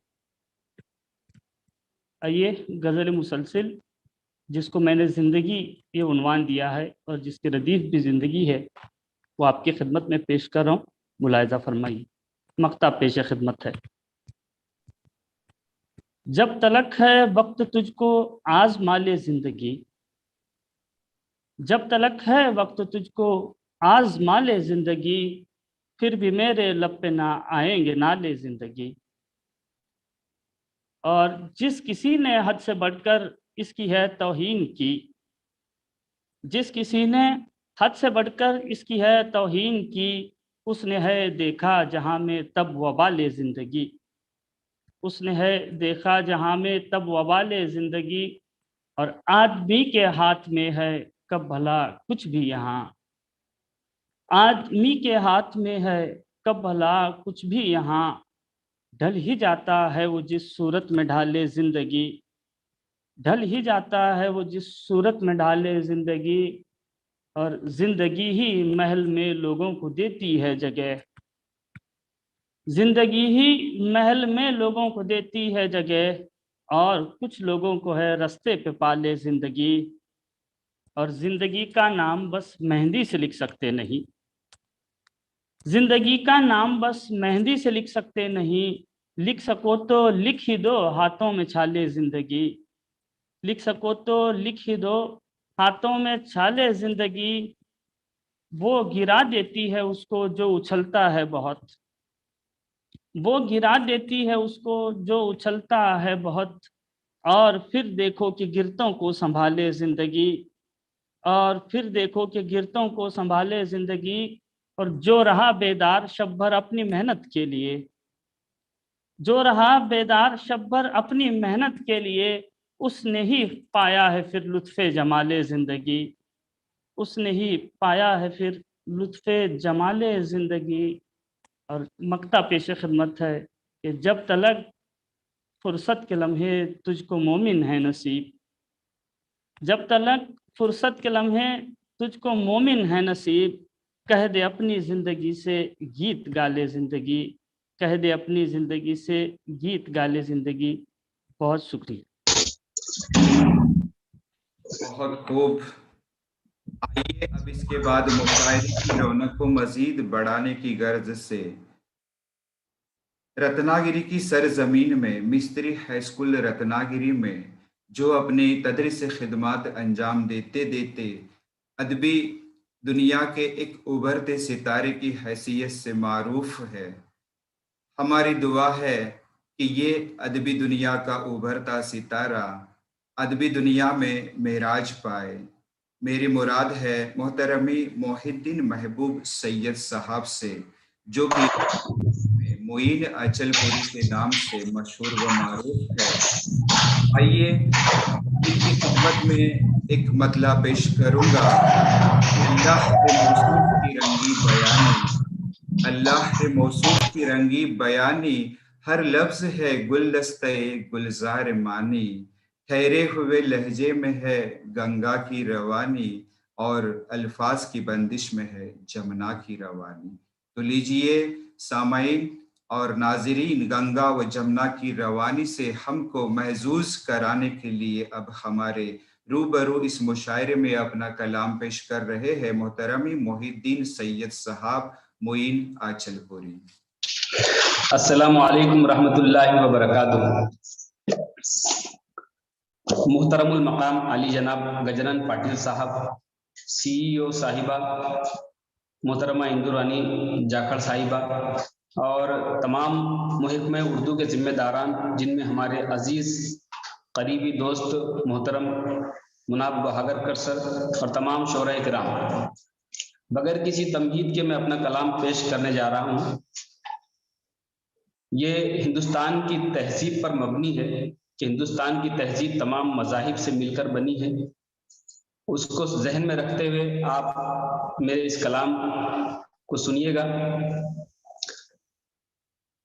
[SPEAKER 8] आइए गज़ल मुसलसिल, जिसको मैंने ज़िंदगी ये उन्वान दिया है और जिसकी रदीफ़ भी ज़िंदगी है, वो आपकी खिदमत में पेश कर रहा हूँ, मुलाहिज़ा फरमाइए। मक्ता पेश खिदमत है। जब तलक है वक्त तुझको आज़मा ले ज़िंदगी, जब तलक है वक्त तुझको आज़मा ले ज़िंदगी, फिर भी मेरे लब पे ना आएंगे नाले ज़िंदगी। और जिस किसी ने हद से बढ़कर इसकी है तौहीन की, जिस किसी ने हद से बढ़कर इसकी है तौहीन की, उसने है देखा जहाँ में तब वबाले ज़िंदगी, उसने है देखा जहाँ में तब वबाले ज़िंदगी। और आदमी के हाथ में है कब भला कुछ भी यहाँ, आदमी के हाथ में है कब भला कुछ भी यहाँ, ढल ही जाता है वो जिस सूरत में ढाले ज़िंदगी, ढल ही जाता है वो जिस सूरत में ढाले ज़िंदगी। और ज़िंदगी ही महल में लोगों को देती है जगह, ज़िंदगी ही महल में लोगों को देती है जगह, और कुछ लोगों को है रास्ते पे पाले ज़िंदगी। और ज़िंदगी का नाम बस मेहंदी से लिख सकते नहीं, जिंदगी का नाम बस मेहंदी से लिख सकते नहीं, लिख सको तो लिख ही दो हाथों में छाले जिंदगी, लिख सको तो लिख ही दो हाथों में छाले जिंदगी, वो गिरा देती है उसको जो उछलता है बहुत, वो गिरा देती है उसको जो उछलता है बहुत, और फिर देखो कि गिरतों को संभाले जिंदगी, और फिर देखो कि गिरतों को संभाले जिंदगी। और जो रहा बेदार शब भर अपनी मेहनत के लिए, जो रहा बेदार शब भर अपनी मेहनत के लिए, उसने ही पाया है फिर लुत्फ़े जमाले जिंदगी, उसने ही पाया है फिर लुत्फ़े जमाले जिंदगी। और मक्ता पेश खिदमत है कि जब तलक फुर्सत के लम्हे तुझको मोमिन है नसीब, जब तलक फुर्सत के लम्हे तुझको मोमिन है नसीब, कह दे अपनी ज़िंदगी से गीत गाले ज़िंदगी, कह दे अपनी ज़िंदगी से गीत गाले ज़िंदगी। बहुत शुक्रिया।
[SPEAKER 7] बहुत खूब। आइए अब इसके बाद मुशायरे की रौनक को मजीद बढ़ाने की गर्ज से रत्नागिरी की सरजमीन में मिस्त्री हाई स्कूल रत्नागिरी में जो अपनी तदरीस खिदमात अंजाम देते देते अदबी दुनिया के एक उभरते सितारे की हैसियत से मारूफ है, हमारी दुआ है कि ये अदबी दुनिया का उभरता सितारा अदबी दुनिया में मेराज पाए। मेरी मुराद है मोहतरमी मोहिद्दीन महबूब सैयद साहब से, जो कि मोइन अचलपुरी के नाम से मशहूर व मारूफ है। आइए इनकी खिदमत में एक मतला पेश करूंगा। अल्लाह के मौसूफ की रंगी बयानी, अल्लाह के मौसूफ की रंगी बयानी, हर लफ्ज है गुलदस्ते गुलजार मानी, ठहरे हुए लहजे में है गंगा की रवानी, और अल्फाज की बंदिश में है जमुना की रवानी। तो लीजिए सामाईन और नाजरीन, गंगा व जमुना की रवानी से हमको महजूज कराने के लिए अब हमारे रूबरू इस मुशायरे में अपना कलाम पेश कर रहे हैं मोहतरमी मोहिद्दीन सैयद साहब मोइन आचलपुरी।
[SPEAKER 4] अस्सलामु अलैकुम रहमतुल्लाहि व बरकातुहू। मुहतरमुल मकाम अली जनाब गजनन पाटिल साहब, CEO साहिबा, मोहतरमा इंदु रानी जाखड़ साहिबा, और तमाम महकमे उर्दू के जिम्मेदारान, जिनमें हमारे अजीज करीबी दोस्त मोहतरम मुनाब बहागरकर सर और तमाम शोरा इकराम, बगैर किसी तमहीद के मैं अपना कलाम पेश करने जा रहा हूँ। ये हिंदुस्तान की तहजीब पर मबनी है कि हिंदुस्तान की तहजीब तमाम मज़ाहिब से मिलकर बनी है। उसको जहन में रखते हुए आप मेरे इस कलाम को सुनिएगा।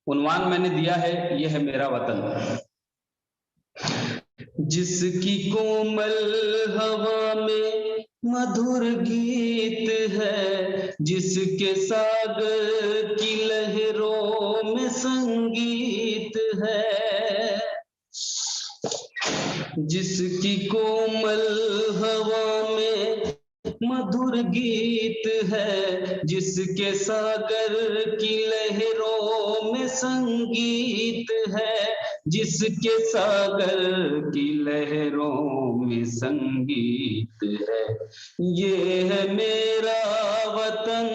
[SPEAKER 4] उन्वान मैंने दिया है, यह है मेरा वतन। जिसकी कोमल हवा में मधुर गीत है, जिसके सागर की लहरों में संगीत है, जिसकी कोमल हवा में मधुर गीत है, जिसके सागर की लहरों में संगीत है, जिसके सागर की लहरों में संगीत है, ये है मेरा वतन,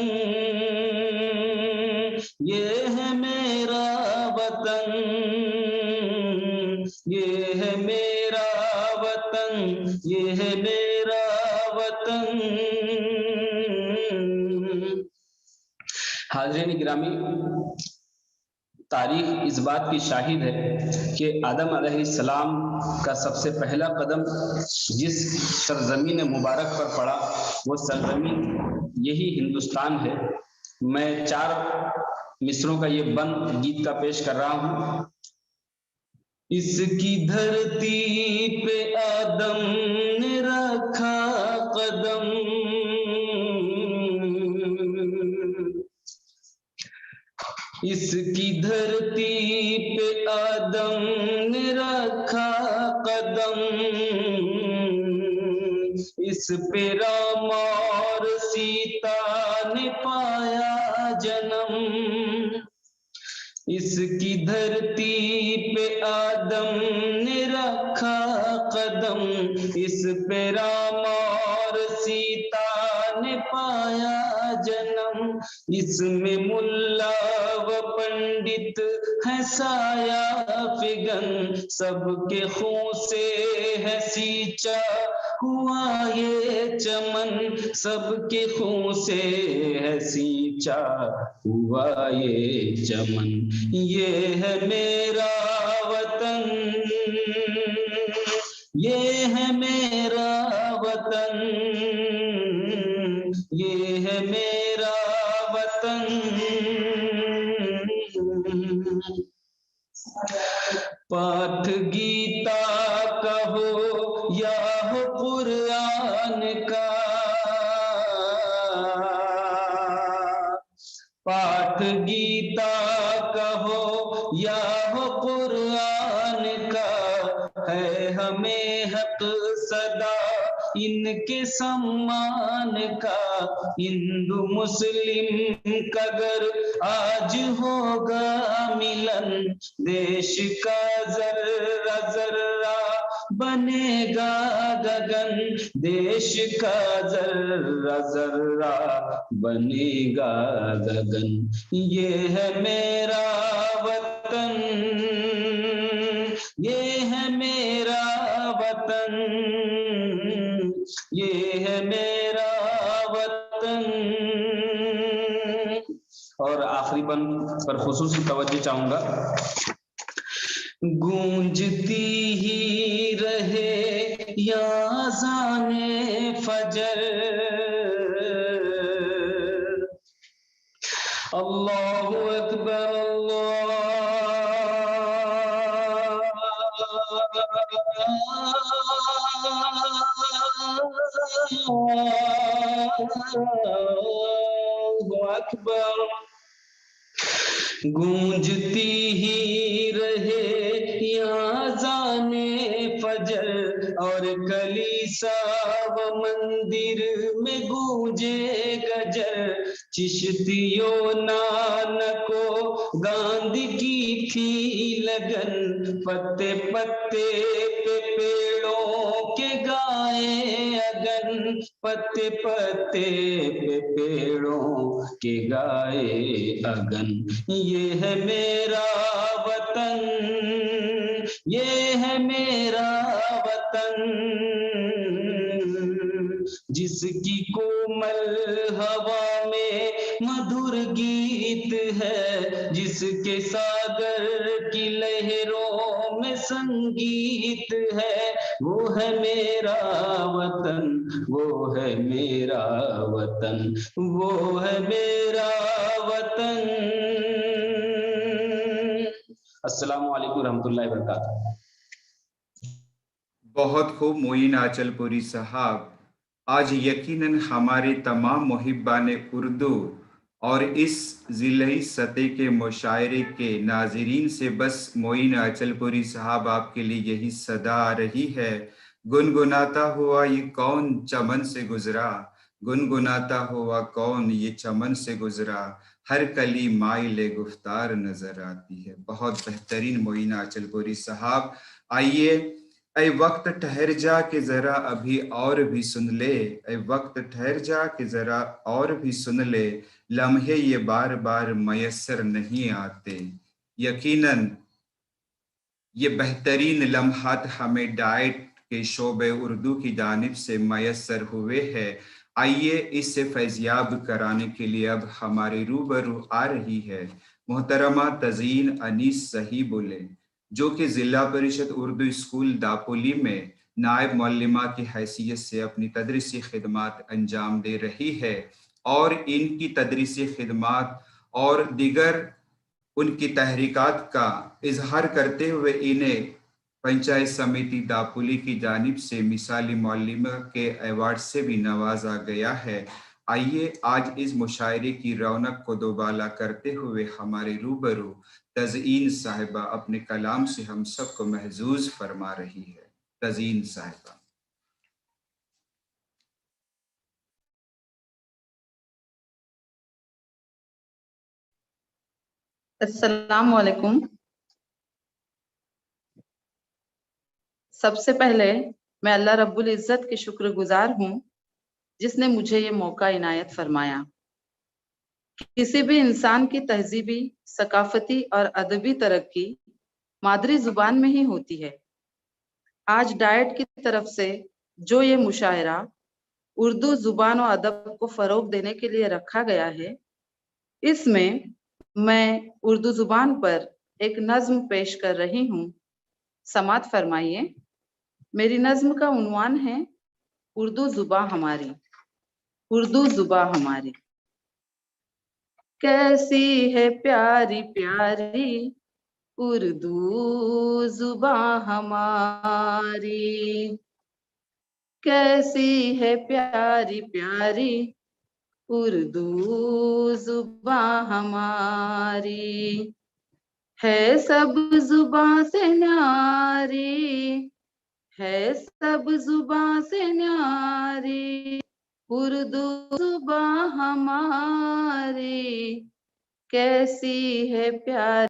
[SPEAKER 4] ये है मेरा वतन, ये है मेरा वतन, ये है मेरा वतन। हाज़रीन गिरामी, तारीख इस बात की शाहिद है कि आदम अलैहिस्सलाम का सबसे पहला कदम जिस सरजमीन मुबारक पर पड़ा, वो सरजमीन यही हिंदुस्तान है। मैं 4 मिसरों का ये बंद गीत का पेश कर रहा हूँ। इसकी धरती पे आदम ने रखा कदम, इसकी धरती पे आदम ने रखा कदम, इस पे राम और सीता ने पाया जन्म। इसकी धरती पे आदम ने रखा कदम, इस पे राम और सीता ने पाया जन्म। इसमें मुल्ला व पंडित है साया फिगन, सबके खून से है सींचा हुआ ये चमन, सबके खून से है सींचा हुआ ये चमन। ये है मेरा वतन, ये है मेरा वतन, ये है मेरा वतन। पाठ गीता का हो या हो कुरान का, पाठ गीता का हो या हो कुरान का, है हमें हक सदा इनके सम्मान का। हिंदू मुस्लिम का अगर आज होगा मिलन, देश का जर्रा जर्रा बनेगा गगन, देश का जर्रा जर्रा बनेगा गगन। ये है मेरा वतन, ये है मेरा वतन, ये है मेरा वतन। और आखिरी बंद पर खुसूसी तवज्जो चाहूंगा। गूंजती ही रहे या अज़ाने फजर, अल्लाहु अकबर अल्लाहु अकबर। गूंजती ही रहे या जाने फजर, और कलीसा व मंदिर में गूंजे गजर। चिश्तियों नानको गांधी की थी लगन, पत्ते पत्ते पे पेड़ों के गाए अगन, पत्ते पत्ते पे पेड़ों के गाए अगन। ये है मेरा वतन, ये है मेरा वतन, जिसकी कोमल हवा में मधुर गीत है, जिसके सागर की लहरों में संगीत है। वो है मेरा वतन, वो है मेरा वतन, वो है मेरा वतन। अस्सलामु अलैकुम रहमतुल्लाहि व बरकातहू।
[SPEAKER 7] बहुत खूब मोइन आचलपुरी साहब। आज यकीनन हमारे तमाम मुहिब्बान उर्दू और इस ज़िलही सतह के मुशायरे के नाजरीन से बस मोइन आचलपुरी साहब आपके लिए यही सदा आ रही है, गुनगुनाता हुआ ये कौन चमन से गुजरा, गुनगुनाता हुआ कौन ये चमन से गुजरा, हर कली माइले गुफ्तार नजर आती है। बहुत बेहतरीन मोइन आचलपुरी साहब। आइए, ऐ वक्त ठहर जा के जरा अभी और भी सुन ले, ऐ वक्त ठहर जा के जरा और भी सुन ले, लम्हे ये बार बार मयसर नहीं आते। यकीनन ये बेहतरीन लम्हात हमें डाइट के शोबे उर्दू की जानिब से मयसर हुए हैं। आइए इससे फैज़याब कराने के लिए अब हमारे रूबरू आ रही है मोहतरमा तज़ीन अनीस सहीबुल्ले, जो कि ज़िला परिषद उर्दू स्कूल दापोली में नायब मौल्लिमा की हैसियत से अपनी तदरीसी खिदमात अंजाम दे रही है, और इनकी तदरीसी खिदमात और दिगर उनकी तहरीकात का इजहार करते हुए इन्हें पंचायत समिति दापोली की जानिब से मिसाली मौल्लिमा के अवार्ड से भी नवाजा गया है। आइए आज इस मुशायरे की रौनक को दोबाला करते हुए हमारे रूबरू तज़ीन साहिबा अपने कलाम से हम सबको महजूज फरमा रही है। तज़ीन साहिबा।
[SPEAKER 9] अस्सलाम वालेकुम। सबसे पहले मैं अल्लाह रब्बुल इज़्ज़त की शुक्रगुजार हूँ जिसने मुझे ये मौका इनायत फरमाया। किसी भी इंसान की तहजीबी, सकाफती और अदबी तरक्की मादरी जुबान में ही होती है। आज डाइट की तरफ से जो ये मुशायरा उर्दू जुबान और अदब को फरोग देने के लिए रखा गया है, इसमें मैं उर्दू जुबान पर एक नज्म पेश कर रही हूँ। समात फरमाइए। मेरी नज्म का उन्वान है उर्दू जुबां हमारी। उर्दू जुबां हमारी कैसी है प्यारी प्यारी उर्दू जुबां हमारी, कैसी है प्यारी प्यारी उर्दू जुबां हमारी, है सब जुबां से न्यारी, है सब जुबां से न्यारी उर्दू जुबां हमारी, कैसी है प्यारी।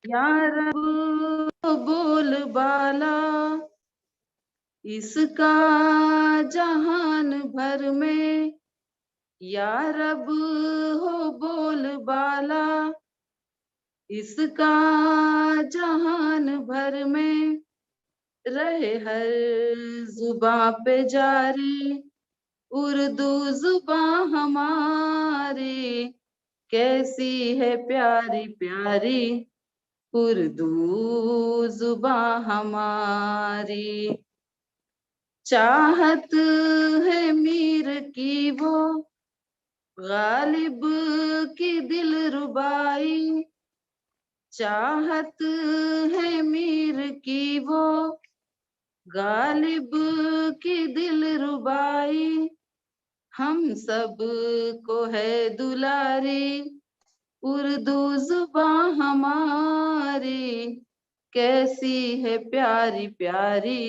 [SPEAKER 9] या रब बोल बाला इसका जहान भर में, या रब हो बोल बाला इसका जहान भर में, रहे हर जुबां पे जारी उर्दू जुबां हमारी, कैसी है प्यारी प्यारी उर्दू जुबां हमारी। चाहत है मीर की वो गालिब की दिल रुबाई, चाहत है मीर की वो गालिब की दिल रुबाई, हम सब को है दुलारी उर्दू जुबां हमारी, कैसी है प्यारी प्यारी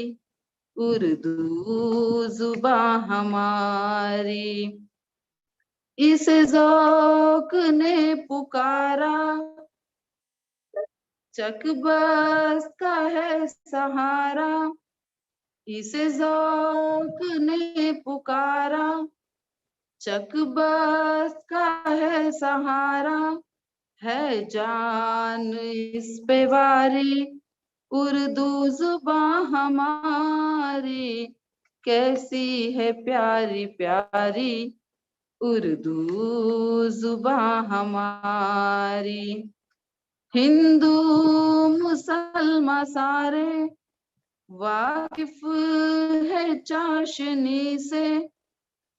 [SPEAKER 9] उर्दू जुबां हमारी। इसे ज़ौक़ ने पुकारा चकबस का है सहारा, इसे ज़ौक़ ने पुकारा चकबस का है सहारा, है जान इस पे वारी उर्दू जुबां हमारी, कैसी है प्यारी प्यारी उर्दू जुबां हमारी। हिंदू मुसलमान सारे वाकिफ है चाशनी से,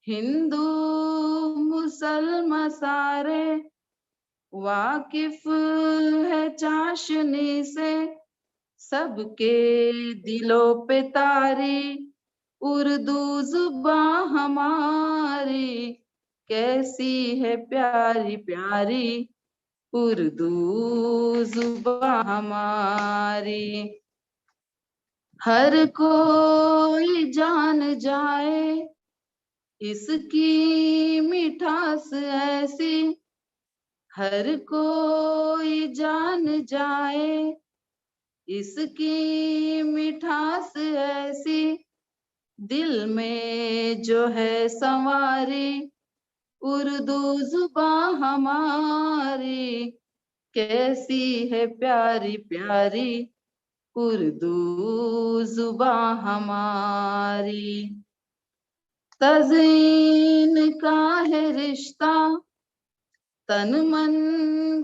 [SPEAKER 9] हिंदू मुसलमान सारे वाकिफ है चाशनी से, सबके दिलों पे तारी उर्दू जुबां हमारी, कैसी है प्यारी प्यारी उर्दू जुबां हमारी। हर कोई जान जाए इसकी मिठास ऐसी, हर कोई जान जाए इसकी मिठास ऐसी, दिल में जो है संवारी उर्दू जुबां हमारी, कैसी है प्यारी प्यारी उर्दू जुबां हमारी। तज़ीन का है रिश्ता तन मन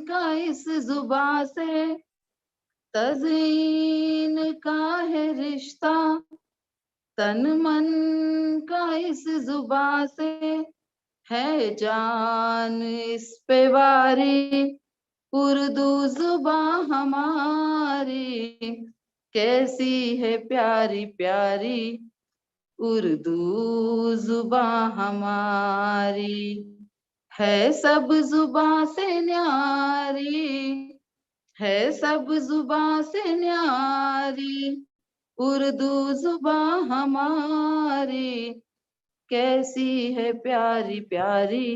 [SPEAKER 9] का इस जुबां से, तज़ीन का है रिश्ता तन मन का इस जुबां से, है जान इस पे वारी उर्दू जुबां हमारी, कैसी है प्यारी प्यारी उर्दू जुबां हमारी, है सब जुबां से न्यारी, है सब जुबां से न्यारी उर्दू जुबां हमारी, कैसी है प्यारी प्यारी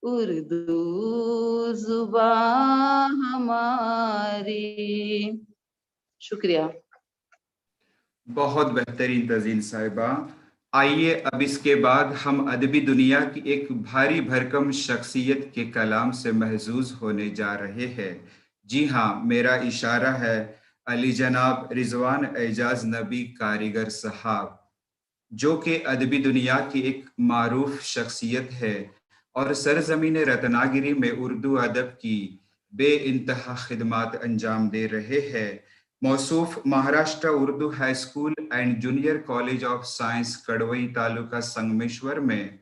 [SPEAKER 9] उर्दू जुबान हमारी। शुक्रिया।
[SPEAKER 7] बहुत बेहतरीन तज़ीन साहिबा। आइए अब इसके बाद हम अदबी दुनिया की एक भारी भरकम शख्सियत के कलाम से महजूज होने जा रहे हैं। जी हाँ, मेरा इशारा है अली जनाब रिजवान एजाज नबी कारीगर साहब, जो कि अदबी दुनिया की एक मारूफ शख्सियत है और सरजमीन रत्नागिरी में उर्दू अदब की बे इंतहा खिदमात अंजाम दे रहे हैं। मौसूफ Maharashtra Urdu high school and junior college of science Kadwai taluka Sangameshwar में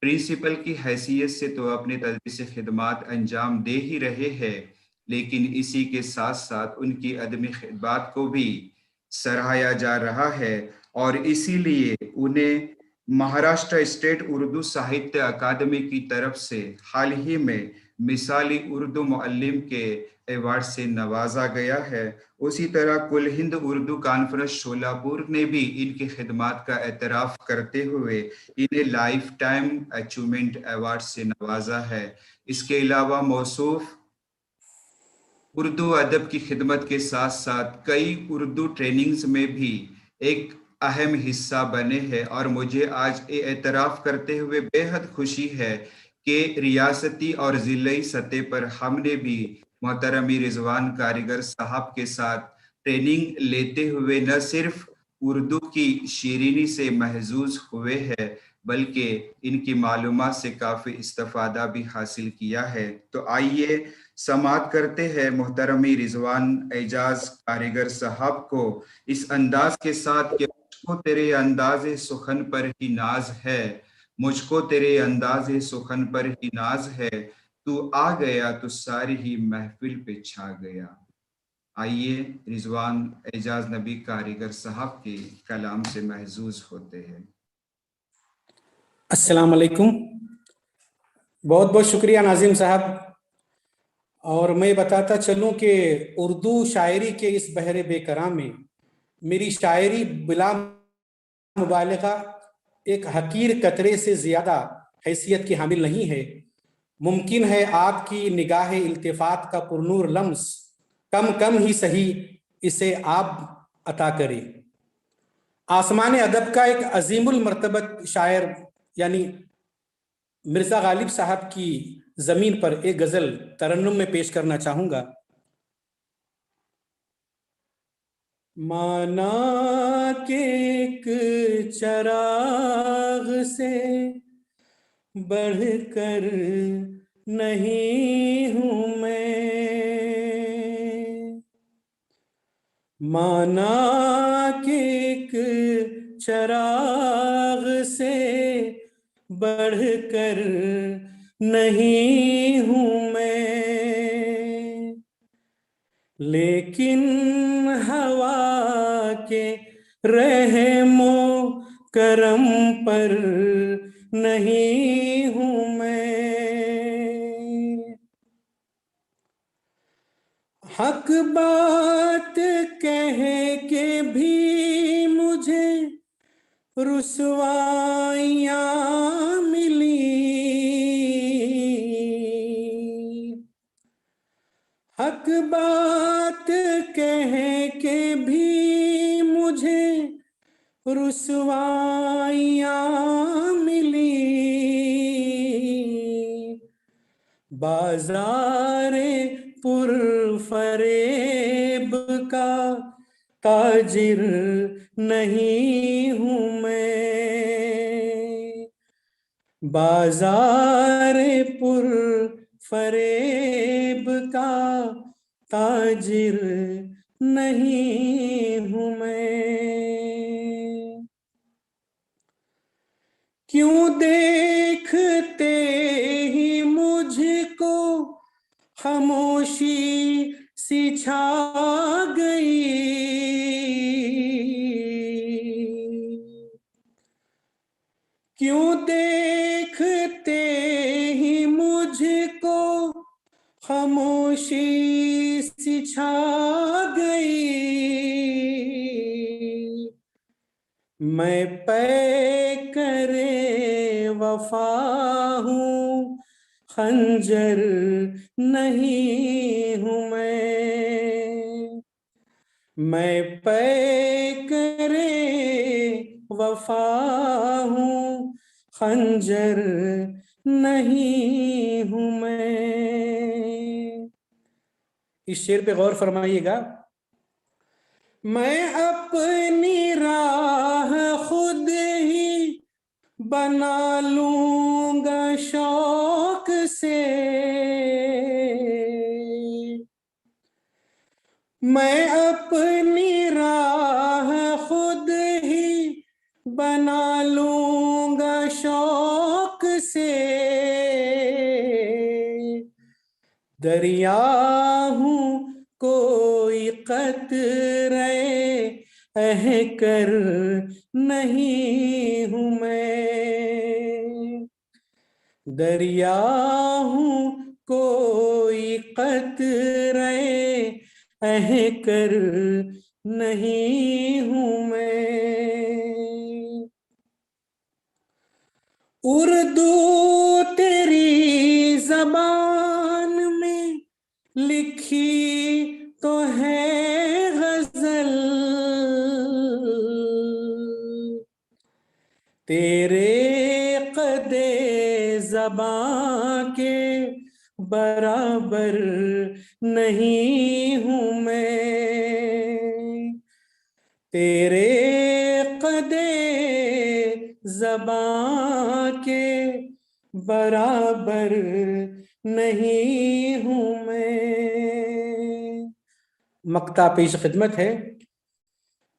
[SPEAKER 7] प्रिंसिपल की हैसियत से तो अपने तदरीस खिदमात अंजाम दे ही रहे हैं, लेकिन इसी के साथ साथ उनकी अदमी खिदमात को भी सराहा जा रहा है और इसीलिए उन्हें महाराष्ट्र स्टेट उर्दू साहित्य अकादमी की तरफ से हाल ही में मिसाली उर्दू मुअल्लिम के अवार्ड से नवाजा गया है। उसी तरह कुल हिंद उर्दू कॉन्फ्रेंस शोलापुर ने भी इनकी खिदमात का एतराफ़ करते हुए इन्हें लाइफ टाइम अचीवमेंट अवार्ड से नवाजा है। इसके अलावा मौसूफ उर्दू अदब की खिदमत के साथ साथ कई उर्दू ट्रेनिंग्स में भी एक अहम हिस्सा बने हैं और मुझे आज ये एतराफ़ करते हुए बेहद खुशी है कि रियासती और ज़िलाई सतह पर हमने भी मोहतरमी रिजवान कारीगर साहब के साथ ट्रेनिंग लेते हुए न सिर्फ उर्दू की शीरीनी से महजूज हुए हैं बल्कि इनकी मालूमात से काफ़ी इस्तेफादा भी हासिल किया है। तो आइए समात करते हैं मोहतरमी रिजवान एजाज कारीगर साहब को इस अंदाज के साथ कि मुझको तेरे अंदाज़े सुखन पर ही नाज है, मुझको तेरे अंदाज़े सुखन पर ही नाज है, तू आ गया तो सारी ही महफिल पे छा गया। आइए रिजवान एजाज नबी कारीगर साहब के कलाम से महजूज होते हैं।
[SPEAKER 10] अस्सलाम वालेकुम। बहुत बहुत शुक्रिया नाजिम साहब। और मैं बताता चलूं कि उर्दू शायरी के इस बहरे बेकरार में मेरी शायरी बिला मुबालगा एक हकीर कतरे से ज्यादा हैसियत की हामिल नहीं है। मुमकिन है आपकी निगाह इल्तिफात का पुरनूर लम्स कम कम ही सही इसे आप अता करे। आसमान अदब का एक अजीमुल मर्तबत शायर यानी मिर्जा गालिब साहब की जमीन पर एक गजल तरन्नुम में पेश करना चाहूंगा। माना के एक चराग से बढ़कर नहीं हूं मैं, माना के एक चराग से बढ़कर नहीं हूं मैं, लेकिन हवा के रहमो करम पर नहीं हूं मैं। हक बात कह के भी मुझे रुसवाइयां मिली, हक बात कह के भी मुझे रुसवाइयां मिली, बाज़ारे पुरफरेब का ताजिर नहीं हूं मैं, बाज़ारे पुरफरेब का ताजिर नहीं हूं मैं। क्यों देखते ही मुझको खामोशी सी छा गई, क्यों देखते ही मुझको खामोशी सी छा गई, मैं पै करे वफा हूँ, खंजर नहीं हूँ मैं पैकरे वफा हूँ, खंजर नहीं हूँ मैं। इस शेर पे गौर फरमाइएगा। मैं अपनी राह खुद ही बना लूंगा शौक से, मैं अपनी राह खुद ही बना लूंगा शौक से, दरिया हूँ कोई कतरे कर नहीं हूँ मैं, दरिया हूँ कोई कतरे कर नहीं हूँ मैं। उर्दू तेरी जबान में लिखी तो है गजल, तेरे कदे ज़बां के बराबर नहीं हूँ मैं, तेरे कदे ज़बां के बराबर नहीं हूँ मैं। मक्ता पेश खिदमत है।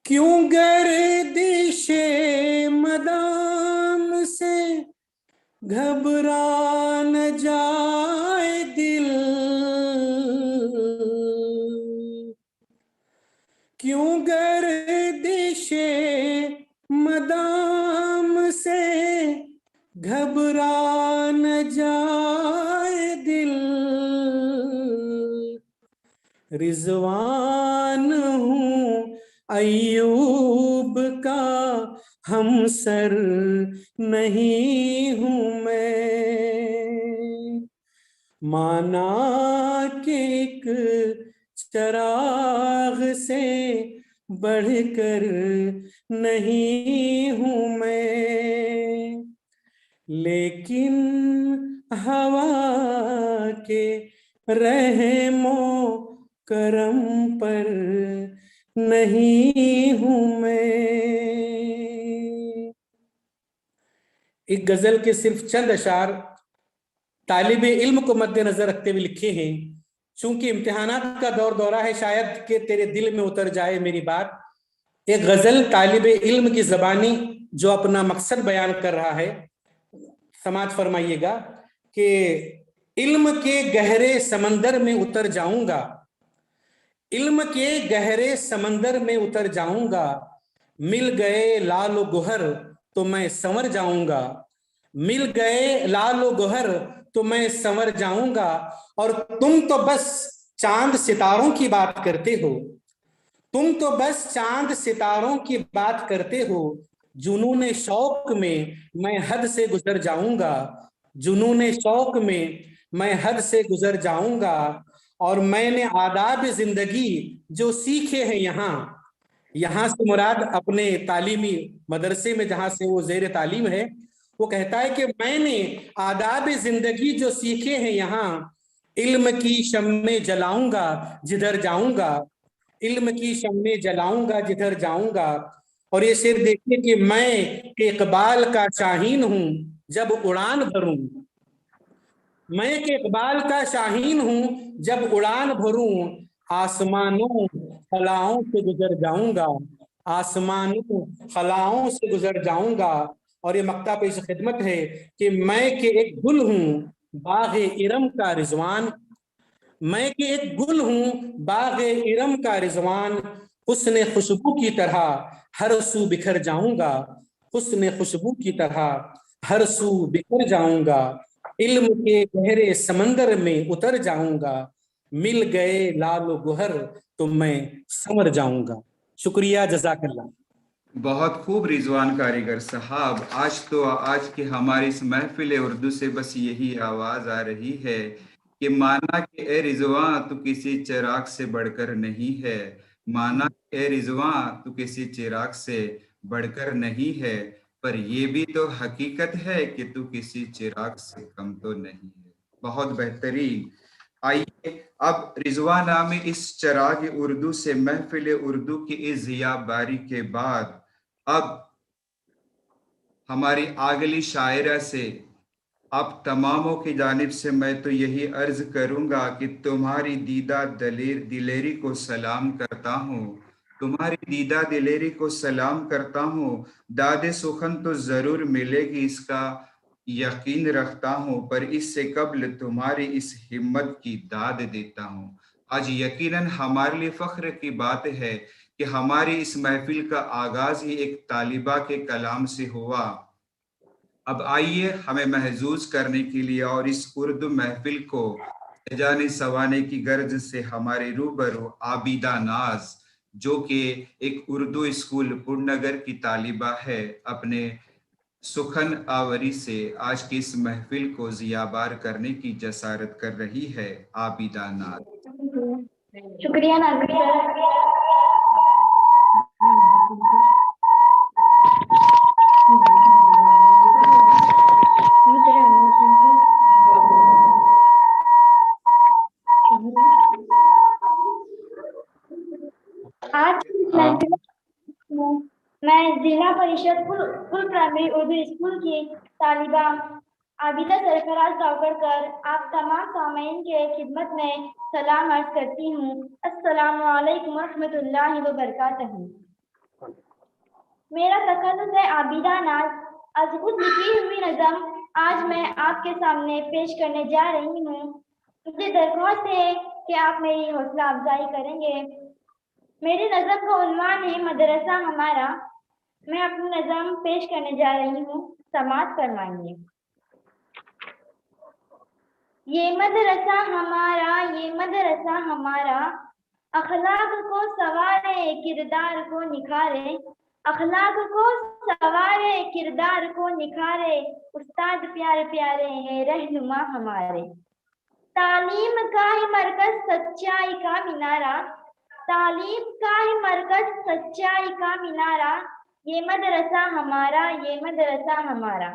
[SPEAKER 10] क्यों गर्दिशे मदाम से घबरा न जाए दिल, क्यों गर्दिशे मदाम से घबरा न जाए दिल, रिजवान हूँ अय्यूब का हमसर नहीं हूँ मैं, माना कि एक चराग से बढ़कर नहीं हूँ मैं, लेकिन हवा के रहमो करम पर नहीं हूँ मैं। एक गजल के सिर्फ चंद अशार तालिबे इल्म को मद्देनजर रखते हुए लिखे हैं। चूंकि इम्तिहानात का दौर दौरा है, शायद कि तेरे दिल में उतर जाए मेरी बात। एक गजल तालिबे इल्म की जबानी जो अपना मकसद बयान कर रहा है, समाज फरमाइएगा कि इल्म के गहरे समंदर में उतर जाऊंगा, इल्म के गहरे समंदर में उतर जाऊंगा, मिल गए लाल गोहर तो मैं संवर जाऊंगा, मिल गए लाल गोहर तो मैं संवर जाऊंगा। और तुम तो बस चांद सितारों की बात करते हो, तुम तो बस चांद सितारों की बात करते हो, जुनून शौक में मैं हद से गुजर जाऊंगा, जुनून शौक में मैं हद से गुजर जाऊंगा। और मैंने आदाब जिंदगी जो सीखे हैं यहाँ से मुराद अपने तालीमी मदरसे में जहां से वो जेर तालीम है, वो कहता है कि मैंने आदाब जिंदगी जो सीखे हैं यहाँ, इल्म की शम्मे जलाऊंगा जिधर जाऊंगा, इल्म की शम्मे जलाऊंगा जिधर जाऊंगा। और ये शेर देखिए कि मैं इकबाल का शाहीन हूं जब उड़ान भरूं, मैं के इकबाल का शाहीन हूं जब उड़ान भरूं, आसमानों खलाओं से गुजर जाऊंगा, आसमानों खलाओं से गुजर जाऊंगा। और ये मक्ता पेश खिदमत है कि मैं के एक गुल हूं बाग़े इरम का रिजवान, मैं के एक गुल हूं बाग़े इरम का रिजवान, हुस्न खुशबू की तरह हर सू बिखर जाऊंगा, हुस्न खुशबू की तरह हर सू बिखर जाऊंगा, इल्म के गहरे समंदर में उतर जाऊंगा, मिल गए लाल गोहर तो मैं संवर जाऊंगा। शुक्रिया, जज़ाकल्लाह।
[SPEAKER 7] बहुत खूब रिजवान कारीगर साहब। आज की हमारी इस महफिल उर्दू से बस यही आवाज आ रही है कि माना कि ए रिजवां तू किसी चिराग से बढ़कर नहीं है, माना कि ए रिजवां तू किसी चिराग से बढ़कर नहीं है, पर ये भी तो हकीकत है कि तू किसी चिराग से कम तो नहीं है। बहुत बेहतरीन। आइए अब रिजवान नामी इस चिराग उर्दू से महफिल उर्दू की इस ज़ियाबारी के बाद अब हमारी आगली शायरा से आप तमामों की जानिब से मैं तो यही अर्ज करूंगा कि तुम्हारी दीदा दिलेरी को सलाम करता हूँ, तुम्हारी दीदा दिलेरी को सलाम करता हूँ। दादे सुखन तो जरूर मिलेगी इसका यकीन रखता हूँ, पर इससे कबल तुम्हारी इस हिम्मत की दाद देता हूँ। आज यकीनन हमारे लिए फख्र की बात है कि हमारी इस महफिल का आगाज ही एक तालिबा के कलाम से हुआ। अब आइए हमें महजूज करने के लिए और इस उर्दू महफिल को जाने सवाने की गर्ज से हमारे रूबरू आबिदा नाज, जो कि एक उर्दू स्कूल पुरनगर की तालिबा है, अपने सुखन आवरी से आज की इस महफिल को जियाबार करने की जसारत कर रही है। आबिदा नाज।
[SPEAKER 11] शुक्रिया नाज़िम सर। आज मैं जिला परिषद फुल प्राइमरी उर्दू स्कूल की तालिबा आबिदा सरफराज गावकर आप तमाम सामीन के खिदमत में सलाम अर्ज करती हूँ। अस्सलामु अलैकुम रहमतुल्लाहि व बरकातहू। मेरा तकल्लुफ़ है आबिदा नाज। आज खुद लिखी हुई नज़म आज मैं आपके सामने पेश करने जा रही हूँ। मुझे दरख्वास्त है कि आप मेरी हौसला अफजाई करेंगे। मेरी नज़म का उन्वान है मदरसा हमारा। मैं अपनी नज़म पेश करने जा रही हूँ, समाअत फरमाइए। ये मदरसा हमारा, ये मदरसा हमारा, अखलाक को सवारे किरदार को निखारे, अखलाक को सवारे किरदार को निखारे, उस्ताद प्यारे प्यारे हैं रहनुमा हमारे। तालीम का ही मरकज सच्चाई का मिनारा, तालीम का ही मरकज सच्चाई का मिनारा, ये मदरसा हमारा, ये मदरसा हमारा।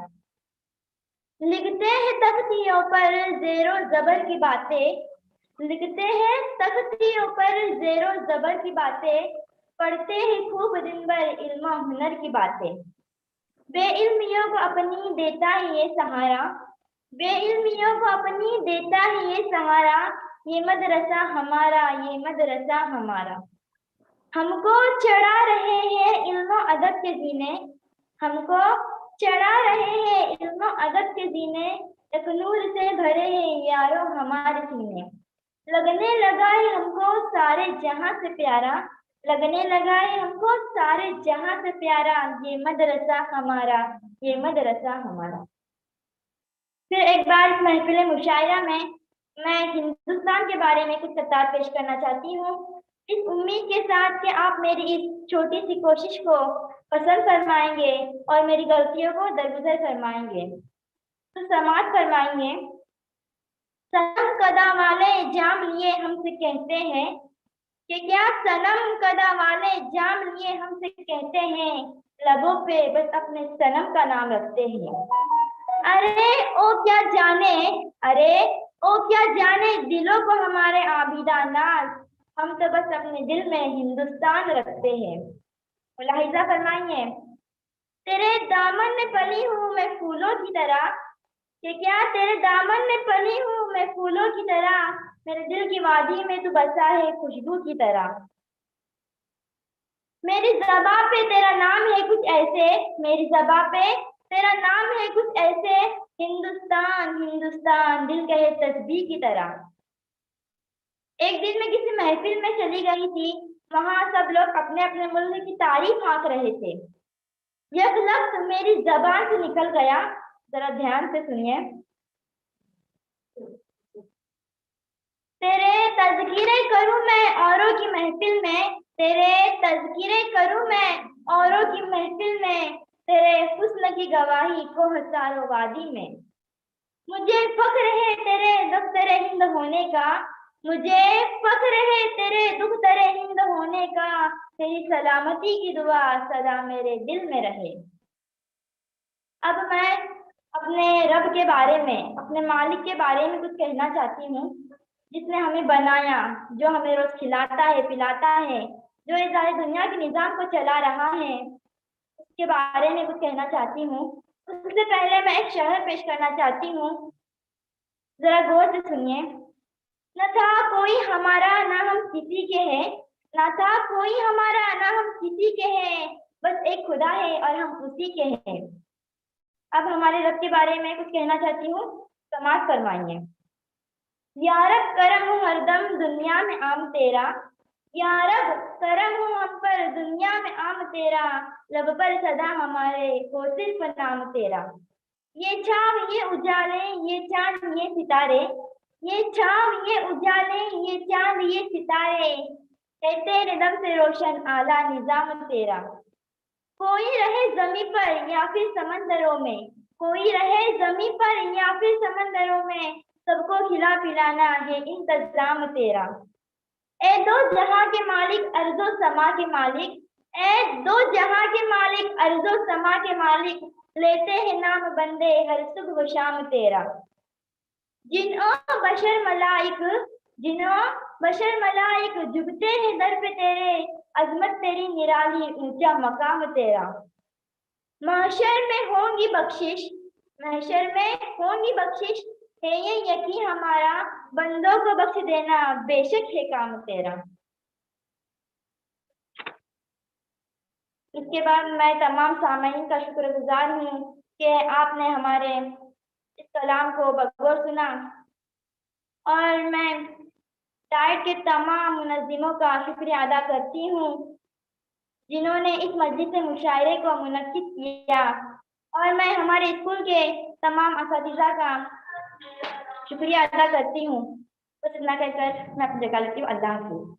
[SPEAKER 11] लिखते हैं तख्तियों पर ज़ेरो ज़बर की बातें, लिखते हैं तख्तियों पर ज़ेरो ज़बर की बातें, पढ़ते हैं खूब दिन भर इल्म हुनर की बातें। बेइल्मियों को अपनी देता है ये सहारा, बेइल्मियों को अपनी देता है ये सहारा, ये मदरसा हमारा, ये मदरसा हमारा। हमको चढ़ा रहे हैं इल्म अदब के जीने, हमको चढ़ा रहे हैं इल्म अदब के जीने, एक नूर से भरे हैं यारो हमारे सीने। लगने लगा है हमको सारे जहां से प्यारा, लगने लगा है हमको सारे जहां से प्यारा, ये मदरसा हमारा, ये मदरसा हमारा। फिर एक बार इस महफिल मुशायरा में मैं हिंदुस्तान के बारे में कुछ सतार पेश करना चाहती हूँ, इस उम्मीद के साथ कि आप मेरी इस छोटी सी कोशिश को पसंद फरमाएंगे और मेरी गलतियों को दरगुजर फरमाएंगे। तो समाअत फरमाएंगे। सनम कदा वाले जाम लिए हमसे कहते हैं कि क्या सनम कदा वाले जाम लिए हमसे कहते हैं, लबों पे बस अपने सनम का नाम रखते हैं। अरे ओ क्या जाने, अरे ओ क्या जाने दिलों को हमारे आबिदा नाज, हम तो बस अपने दिल में हिंदुस्तान रखते हैं। मुलाहिजा फरमाइए। तेरे दामन में पली हूँ मैं फूलों की तरह, कि क्या तेरे दामन में पली हूँ मैं फूलों की तरह, मेरे दिल की वादी में तू बसा है खुशबू की तरह। मेरी ज़बां पे तेरा नाम है कुछ ऐसे, मेरी ज़बां पे तेरा नाम है कुछ ऐसे, हिंदुस्तान हिंदुस्तान दिल कहे तस्बीह की तरह। एक दिन मैं किसी महफिल में चली गई थी, वहां सब लोग अपने अपने मुल्क की तारीफ आंक रहे थे। यह लफ्ज मेरी ज़बान से निकल गया, जरा ध्यान से सुनिए। तेरे तज़किरे करूं मैं औरों की महफिल में, तेरे तज़किरे करूं मैं औरों की महफिल में तेरे हुस्न की गवाही को हजारों वादी में। मुझे फख्र है तेरे दफ्तर हिंद होने का, मुझे फख्र है तेरे दुख्तर हिंद होने का, तेरी सलामती की दुआ सदा मेरे दिल में रहे। अब मैं अपने रब के बारे में, अपने मालिक के बारे में कुछ कहना चाहती हूँ, जिसने हमें बनाया, जो हमें रोज खिलाता है, पिलाता है, जो इस सारी दुनिया के निजाम को चला रहा है, उसके बारे में कुछ कहना चाहती हूँ। उससे पहले मैं एक शहर पेश करना चाहती हूँ, जरा गौर से सुनिए। न था कोई हमारा, ना हम किसी के हैं, ना था कोई हमारा, ना हम किसी के हैं, बस एक खुदा है और हम उसी के हैं। अब हमारे रब के बारे में कुछ कहना चाहती हूँ, समाज फरमाइए। या रब करम हो हरदम दुनिया में आम तेरा, या रब करम हो हम पर दुनिया में आम तेरा, लब पर सदा हमारे हो सिर्फ नाम तेरा। ये छाव ये उजाले, ये चांद ये सितारे, ये छाव ये उजाले, ये चांद ये सितारे, तेरे दम से रोशन आला निजाम तेरा। कोई रहे जमी पर या फिर समंदरों में, कोई रहे जमी पर या फिर समंदरों में, सबको खिला पिलाना ये इंतजाम तेरा। ए दो जहां के मालिक अर्जो समा के मालिक, ए दो जहां के मालिक अर्जो समा के मालिक, लेते हैं नाम बंदे हर सुबह शाम तेरा। जिन्हों बशर मलाइक, जिन्हों बशर मलाइक झुकते हैं दर पे तेरे, अजमत तेरी निराली ऊंचा मकाम तेरा। महशर में होंगी बख्शिश, महशर में होंगी बख्शिश, है ये यकीन हमारा, बंदों को बख्श देना बेशक है काम तेरा। इसके बाद मैं तमाम सामईन का शुक्रगुजार हूँ कि आपने हमारे इस कलाम को बगौर सुना, और मैं डाइट के तमाम मुनज़्ज़िमों का शुक्रिया अदा करती हूँ जिन्होंने इस मजलिस मुशायरे को मुनक्किद किया, और मैं हमारे स्कूल के तमाम असातिज़ा का शुक्रिया अदा करती हूँ। बस इतना कहकर मैं अपनी जगह लेती हूँ। अल्लाह हाफ़िज़।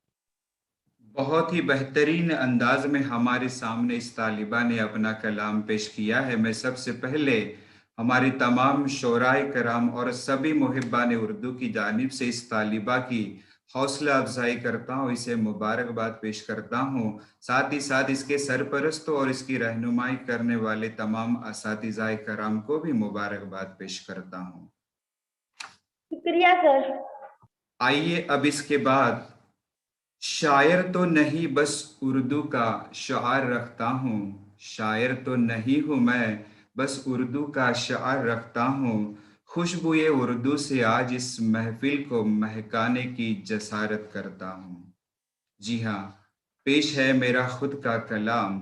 [SPEAKER 7] बहुत ही बेहतरीन अंदाज में हमारे सामने इस तालिबा ने अपना कलाम पेश किया है। मैं सबसे पहले हमारे तमाम शोराए कराम और सभी मुहिब्बान उर्दू की जानिब से इस तालिबा की हौसला अफजाई करता हूँ, इसे मुबारकबाद पेश करता हूँ। साथ ही साथ इसके सरपरस्तों और इसकी रहनुमाई करने वाले तमाम असातिज़ाए कराम को भी मुबारकबाद पेश करता हूँ।
[SPEAKER 11] शुक्रिया सर।
[SPEAKER 7] आइए अब इसके बाद शायर तो नहीं बस उर्दू का शार रखता हूँ, शायर तो नहीं हूँ मैं बस उर्दू का शार रखता हूँ, खुशबुए उर्दू से आज इस महफिल को महकाने की जसारत करता हूँ। जी हाँ, पेश है मेरा खुद का कलाम।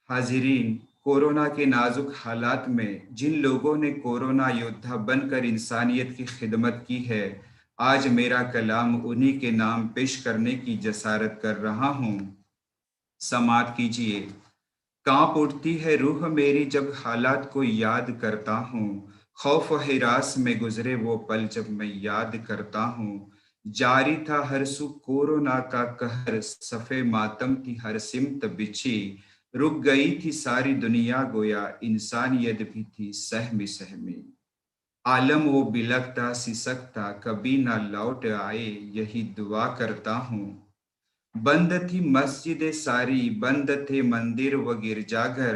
[SPEAKER 7] हाजिरीन, कोरोना के नाजुक हालात में जिन लोगों ने कोरोना योद्धा बनकर इंसानियत की खिदमत की है, आज मेरा कलाम उन्हीं के नाम पेश करने की जसारत कर रहा हूँ। समात कीजिए। कांप उठती है रूह मेरी जब हालात को याद करता हूँ, खौफ व हिरास में गुजरे वो पल जब मैं याद करता हूँ। जारी था हर सू कोरोना का कहर, सफ़े मातम थी हर सिमत बिछी, रुक गई थी सारी दुनिया गोया इंसानियत भी थी सहमी सहमी। आलम वो बिलखता सिसकता कभी ना लौट आए, यही दुआ करता हूँ। बंद थी मस्जिदें सारी, बंद थे मंदिर व गिरजाघर,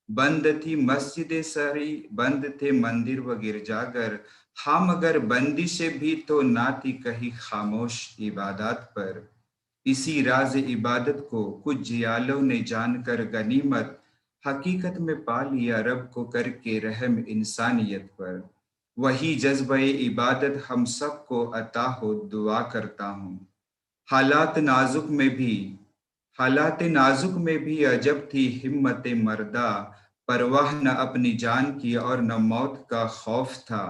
[SPEAKER 7] बंद थी मस्जिदें सारी, बंद थे मंदिर व गिरजाघर। हाँ मगर बंदिशें भी तो ना थी कहीं खामोश इबादत पर। इसी राज इबादत को कुछ जियालों ने जानकर गनीमत, हकीकत में पा लिया रब को करके रहम इंसानियत पर। वही जज्बे इबादत हम सबको अता हो दुआ करता हूँ। हालात नाजुक में भी अजब थी हिम्मत मर्दा, परवाह न अपनी जान की और न मौत का खौफ था।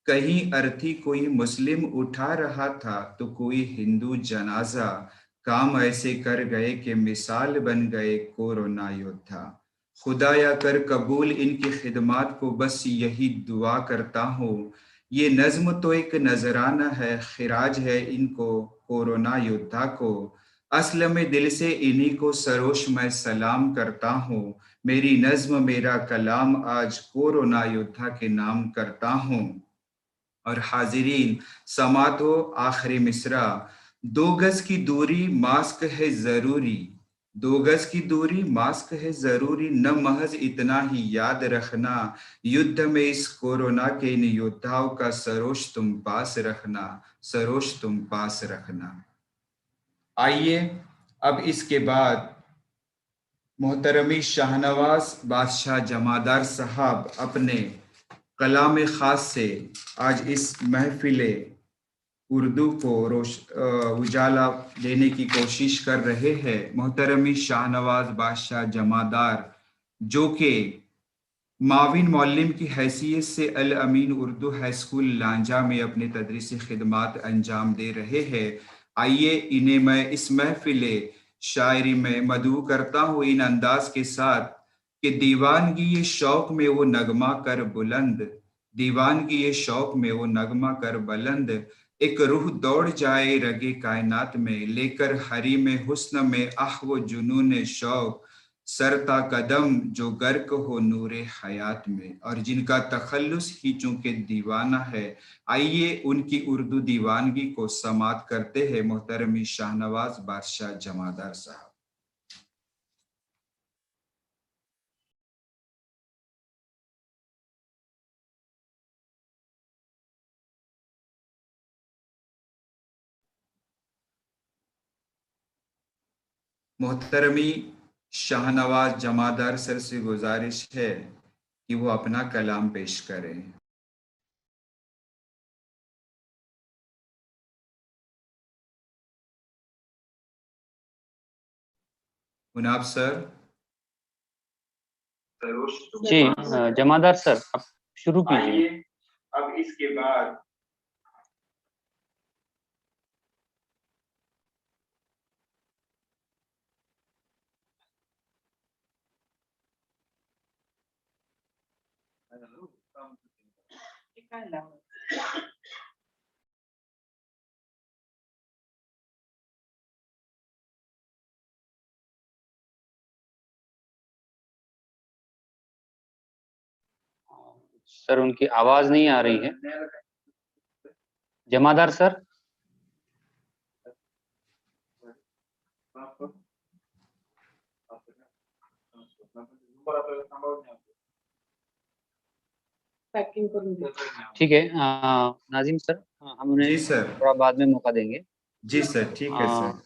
[SPEAKER 7] कहीं अर्थी कोई मुस्लिम उठा रहा था तो कोई हिंदू जनाजा, काम ऐसे कर गए कि मिसाल बन गए कोरोना योद्धा। खुदाया कर कबूल इनकी खिदमात को, बस यही दुआ करता हूँ। ये नज्म तो एक नजराना है, खिराज है इनको कोरोना योद्धा को। असल में दिल से इन्हीं को सरोश मैं सलाम करता हूँ। मेरी नज्म मेरा कलाम आज कोरोना योद्धा के नाम करता हूँ। और हाजिरीन समात हो आखिरी मिसरा, 2 गज की दूरी मास्क है जरूरी, 2 गज की दूरी मास्क है जरूरी, न महज इतना ही याद रखना, युद्ध में इस कोरोना के इन योद्धाओं का सरोश तुम पास रखना, सरोश तुम पास रखना। आइए अब इसके बाद मोहतरमी शाहनवाज बादशाह जमादार साहब अपने कलाम खास से आज इस महफिले उर्दू को उजाला देने की कोशिश कर रहे हैं। मोहतरमी शाहनवाज बादशाह जमादार जो कि माविन मौल्लिम की हैसियत से अल अमीन उर्दू हाई स्कूल लांजा में अपने तदरीसी खिदमात अंजाम दे रहे हैं। आइए इन्हें मैं इस महफिले शायरी में मदऊ करता हूँ इन अंदाज के साथ कि दीवानगी ये शौक में वो नगमा कर बुलंद, दीवानगी ये शौक में वो नगमा कर बुलंद, एक रूह दौड़ जाए रगे कायनात में, लेकर हरी में हुस्न में आह वो जुनून शौक, सरता कदम जो गर्क हो नूरे हयात में, और जिनका तखल्लुस ही चूंकि दीवाना है। आइए उनकी उर्दू दीवानगी को समात करते हैं मोहतरमी शाहनवाज बादशाह जमादार साहब। मोहतरमी शाहनवाज जमादार सर से गुजारिश है कि वो अपना कलाम पेश करें। मुनाब सर।
[SPEAKER 2] जी जमादार सर आप शुरू कीजिए।
[SPEAKER 7] अब इसके बाद
[SPEAKER 2] सर उनकी आवाज नहीं आ रही है। जमादार सर। ठीक है नाजिम सर हम उन्हें
[SPEAKER 7] जी सर
[SPEAKER 2] थोड़ा बाद में मौका देंगे।
[SPEAKER 7] जी सर ठीक है सर।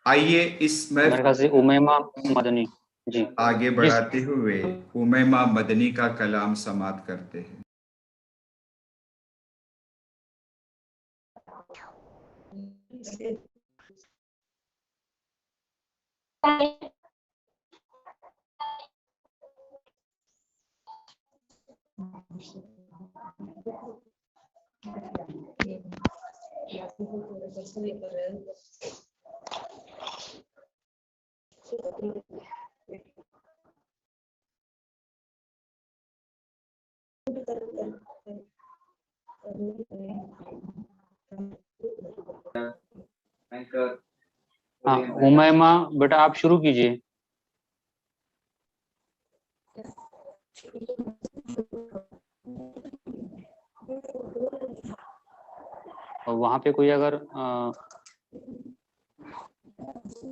[SPEAKER 7] आइए इस
[SPEAKER 2] मेरे ख्याल से उमैमा मदनी जी
[SPEAKER 7] आगे बढ़ाते हुए उमैमा मदनी का कलाम समात करते हैं।
[SPEAKER 2] हाँ उमैमा बेटा आप शुरू कीजिए। और वहाँ पे कोई अगर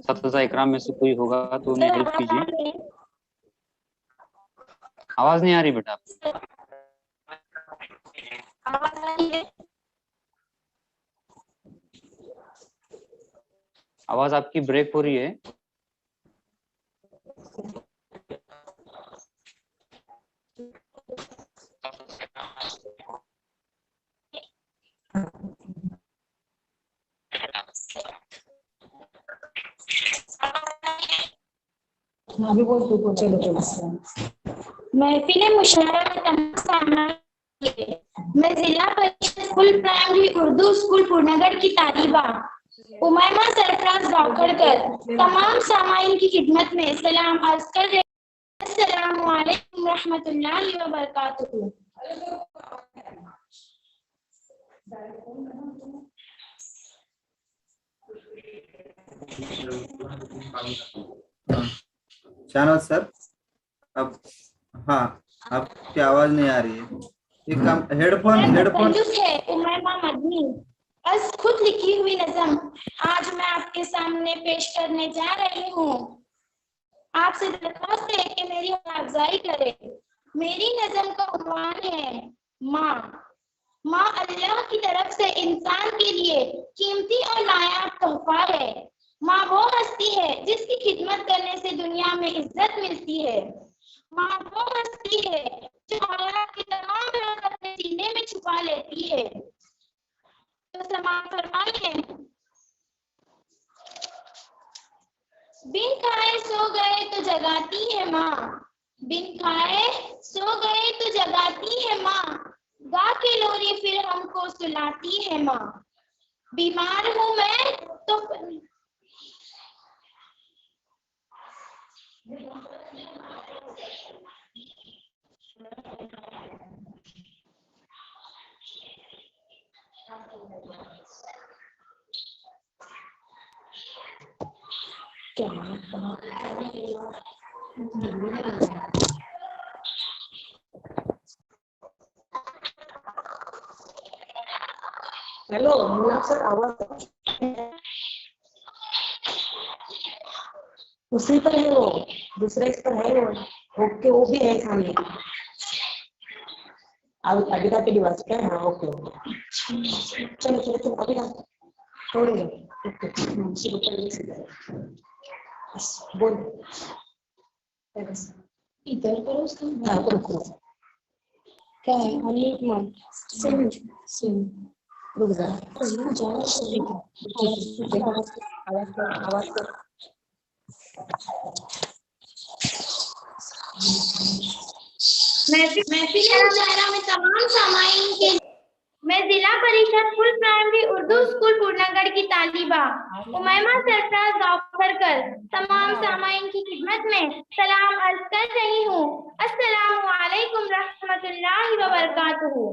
[SPEAKER 2] सत्ता इकराम में से कोई होगा तो उन्हें हेल्प कीजिए। आवाज नहीं आ रही बेटा। आवाज आपकी ब्रेक हो रही है।
[SPEAKER 11] महफिल मुशायरा में तमाम सामान मैं जिला परिषद full primary Urdu school Purnagad की तालिबा उमैमा सरफराज वाकड़कर तमाम सामाइन की खिदमत में सलाम अर्ज कर रहे। अस्सलामु अलैकुम रहमतुल्लाहि व बरकातुहू।
[SPEAKER 12] शाहनवाज सर, अब हाँ, आपकी आवाज नहीं आ रही है। एक काम, हेडफोन
[SPEAKER 11] है उमैमा मदनी। बस खुद लिखी हुई नज़म आज मैं आपके सामने पेश करने जा रही हूँ। आपसे दरख्वास्त है कि मेरी अफजाई करे। मेरी नज़म का उन्वान है माँ। माँ अल्लाह की तरफ से इंसान के लिए कीमती और नायाब तोहफा है। माँ वो हस्ती है जिसकी खिदमत करने से दुनिया में इज्जत मिलती है। माँ वो हस्ती है जो औलाद के तमाम राज अपने सीने में छुपा लेती है। तो समाप्त फरमाइए। बिन खाए सो गए तो जगाती है माँ। बिन खाए सो गए तो जगाती है माँ। गा के लोरी फिर हमको सुलाती है माँ। बीमार हूँ मैं तो
[SPEAKER 13] हेलो मुन्ना सर, आवाज उसी पर है, वो दूसरे इस पर है वो। ओके, वो भी है सामने। अब अभी का डिवाइस क्या है? ओके ओके, चलो चलो चलो, अभी का छोड़ेंगे। बोल इधर करो उसका। हाँ करो। क्या है? अनम्यूट मत। सुन रुक जा। आवाज कर।
[SPEAKER 11] महफिल मुशायरा में तमाम सामाईन के मैं जिला परिषद फुल प्राइमरी उर्दू स्कूल पूर्णागढ़ की तालिबा उमैमा सरफराज गौफरकर तमाम सामाईन की खिदमत में सलाम अर्ज कर रही हूँ। अस्सलामु अलैकुम रहमतुल्लाहि व बरकातुहू।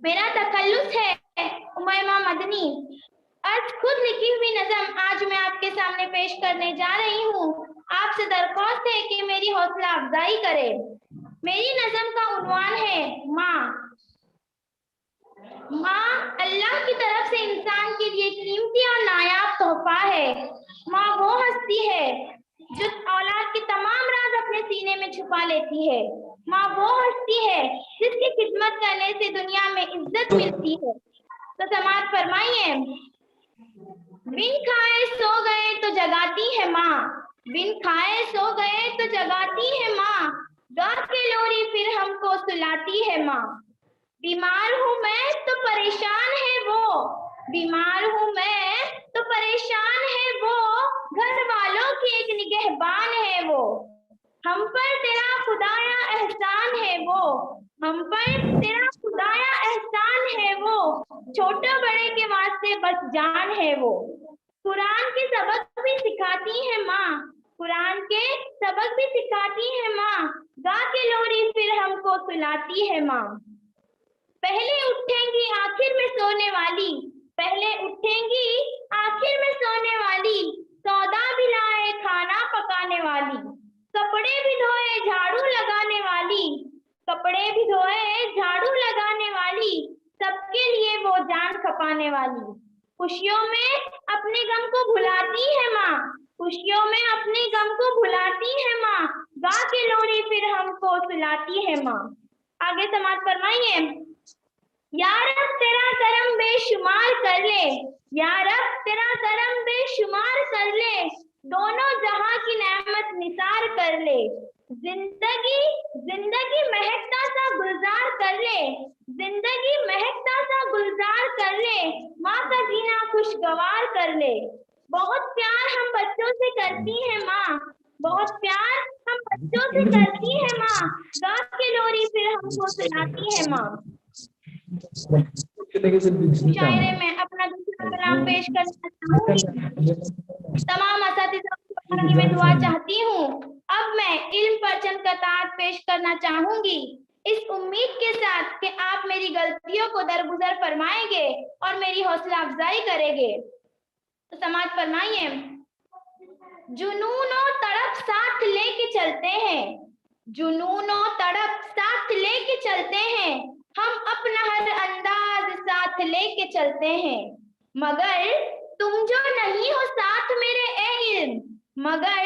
[SPEAKER 11] मेरा तखल्लुस है उमैमा मदनी। आज खुद लिखी हुई नज़म आज मैं आपके सामने पेश करने जा रही हूँ। आपसे दरख्वास्त है कि मेरी हौसला अफजाई करे। मेरी नज़म का उन्वान है माँ। माँ अल्लाह की तरफ से इंसान के लिए कीमती और नायाब तोहफा है। माँ वो हस्ती है जो औलाद के तमाम राज अपने सीने में छुपा लेती है। माँ वो हस्ती है जिसकी खिदमत करने से दुनिया में इज्जत मिलती है। तो समाज फरमाइए। बिन खाए सो गए तो जगाती है माँ। बिन खाए सो गए तो जगाती है माँ। गा के लोरी फिर हमको सुलाती है माँ। बीमार हूँ मैं तो परेशान है वो। बीमार हूँ मैं तो परेशान है वो। घर वालों की एक निगहबान है वो। हम पर तेरा खुदाया एहसान है वो। हम पर तेरा खुदाया एहसान है वो। छोटे बड़े के वास्ते बस जान है वो। कुरान के सबक भी सिखाती है माँ। कुरान के सबक भी सिखाती है माँ। गा के लोरी फिर हमको सुलाती है माँ। पहले उठेंगी आखिर में सोने वाली। पहले उठेंगी आखिर में सोने वाली। सौदा भी लाए खाना पकाने वाली। कपड़े भी धोए झाड़ू लगाने वाली। कपड़े भी धोए झाड़ू लगाने वाली। सबके लिए वो जान खपाने वाली। खुशियों में अपने गम को भुलाती है माँ। खुशियों में अपने गम को भुलाती है माँ। गा के लोरी फिर हमको सुलाती है माँ। आगे समाज फरमाइए। या रब तेरा करम बेशुमार कर ले। या रब तेरा करम बेशुमार कर ले। दोनों जहां की नेमत निसार कर ले। जिंदगी जिंदगी महकता सा गुलजार कर ले। जिंदगी महकता सा गुलजार कर ले। माँ का जीना खुशगवार कर ले। बहुत प्यार हम बच्चों से करती है माँ। बहुत प्यार हम बच्चों से करती है माँ। गा के लोरी फिर हमको सुनाती है माँ। शायरे में अपना दूसरा कलाम पेश करना चाहूंगी। तमाम असातिज़ा की मैं दुआ चाहती हूँ। अब मैं इल्म पर चंद कतार पेश करना चाहूंगी इस उम्मीद के साथ कि आप मेरी गलतियों को दरगुजर फरमाएंगे और मेरी हौसला अफजाई करेंगे। तो समाज फरमाइए। जुनून और तड़प साथ लेके चलते हैं, जुनून और तड़प साथ लेके चलते हैं, हम अपना हर अंदाज साथ लेके चलते हैं। मगर तुम जो नहीं हो साथ मेरे ए इल्म, मगर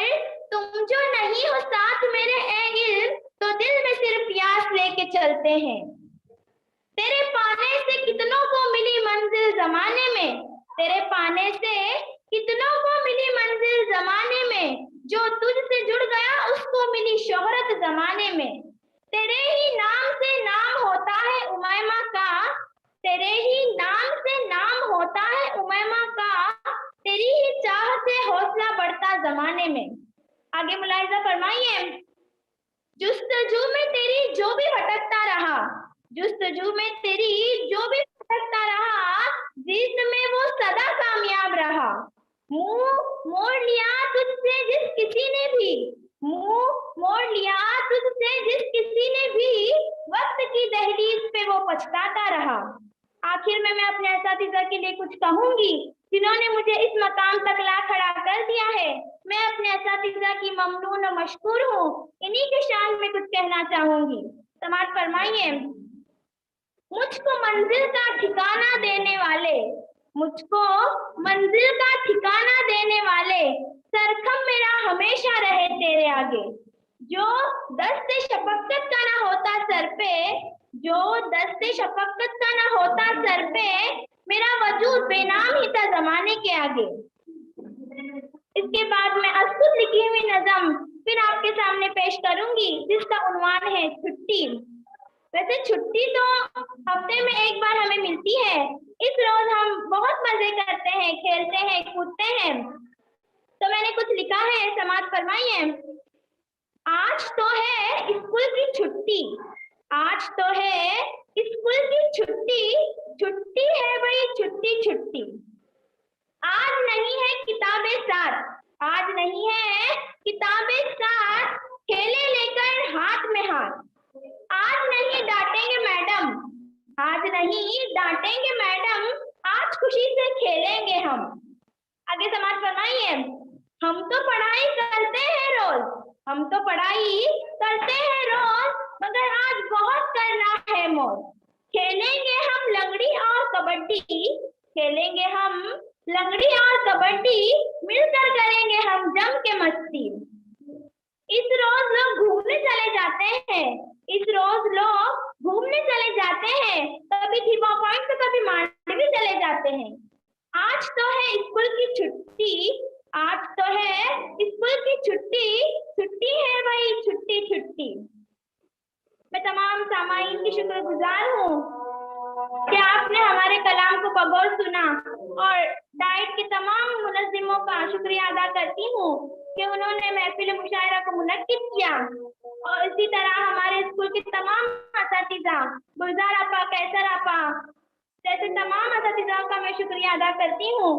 [SPEAKER 11] तुम जो नहीं हो साथ मेरे ए इल्म, तो दिल में सिर्फ प्यास लेके चलते हैं। तेरे पाने से कितनों को मिली मंजिल जमाने में, तेरे पाने से कितनों को मिली मंजिल जमाने में, जो तुझसे जुड़ गया उसको मिली शोहरत जमाने में। तेरे ही नाम से नाम होता है उमैमा का, तेरे ही नाम से नाम होता है उमैमा का, तेरी ही चाह से हौसला बढ़ता जमाने में। आगे मुलाहिजा फरमाइए। जुस्तजू में तेरी जो भी भटकता रहा, जुस्तजू में तेरी जो भी भटकता रहा, जीत में वो सदा कामयाब रहा। मुंह मोड़ लिया तुझसे जिस किसी ने भी, मुंह मोड़ लिया तुझसे जिस किसी ने भी, वक्त की दहलीज पे वो पछताता रहा। आखिर में मैं अपने असातिज़ा के लिए कुछ कहूंगी जिन्होंने मुझे इस मकाम तक ला खड़ा कर दिया है। मैं अपने असातिज़ा की ममनून और मशकूर हूँ। इन्हीं के शान में कुछ कहना चाहूंगी। समाअत फरमाइए। मुझको मंजिल का ठिकाना देने वाले, मुझको मंजिल का ठिकाना देने वाले, सरखम मेरा हमेशा रहे तेरे आगे। जो दस्ते शफकत का ना होता सर पे, जो दस्ते शफकत का ना होता सर पे, मेरा वजूद बेनाम ही था जमाने के आगे। इसके बाद मैं खुद लिखी हुई नज़म फिर आपके सामने पेश करूंगी, जिसका उन्वान है छुट्टी। वैसे छुट्टी तो हफ्ते में एक बार हमें मिलती है। इस रोज हम बहुत मजे करते हैं, खेलते हैं, कूदते हैं। तो मैंने कुछ लिखा है, समाअत फरमाइए। आज तो है स्कूल की छुट्टी, आज तो है स्कूल की छुट्टी, छुट्टी है भाई छुट्टी छुट्टी। आज नहीं है किताबें साथ, आज नहीं है किताबें साथ, खेले लेकर हाथ में हाथ। आज नहीं डांटेंगे मैडम, आज नहीं डांटेंगे मैडम, आज खुशी से खेलेंगे हम। आगे समाअत फरमाइए। हम तो पढ़ाई करते हैं रोज, हम तो पढ़ाई करते हैं रोज, मगर आज बहुत करना है मौज। खेलेंगे हम लंगड़ी और कबड्डी, खेलेंगे हम लंगड़ी और कबड्डी, मिलकर करेंगे हम जम के मस्ती। इस रोज लोग घूमने चले जाते हैं, इस रोज लोग घूमने चले जाते हैं, कभी थीपा पॉइंट तो कभी मांडवी चले जाते हैं। आज तो है स्कूल की छुट्टी, आज तो है स्कूल की छुट्टी, छुट्टी है भाई छुट्टी छुट्टी। मैं तमाम सामाईन की शुक्रगुजार हूँ कि आपने हमारे कलाम को बगौर सुना, और डाइट के तमाम मुनज़्ज़िमों का शुक्रिया अदा करती हूँ कि उन्होंने महफिल मुशायरा को मुनक्किद किया। और इसी तरह हमारे स्कूल के तमाम असातिज़ा, गुलजार आपा, कैसर आपा जैसे तमाम असातिज़ा का मैं शुक्रिया अदा करती हूँ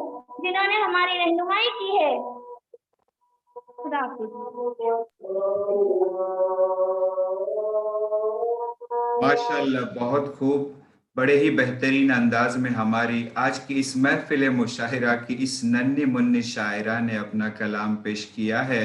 [SPEAKER 11] जिन्होंने हमारी रहनुमाई की है। खुदा हाफिज़।
[SPEAKER 7] माशाल्लाह, बहुत खूब, बड़े ही बेहतरीन अंदाज में हमारी आज की इस महफिल मुशाहिरा की इस नन्ही मुन्नी शायरा ने अपना कलाम पेश किया है।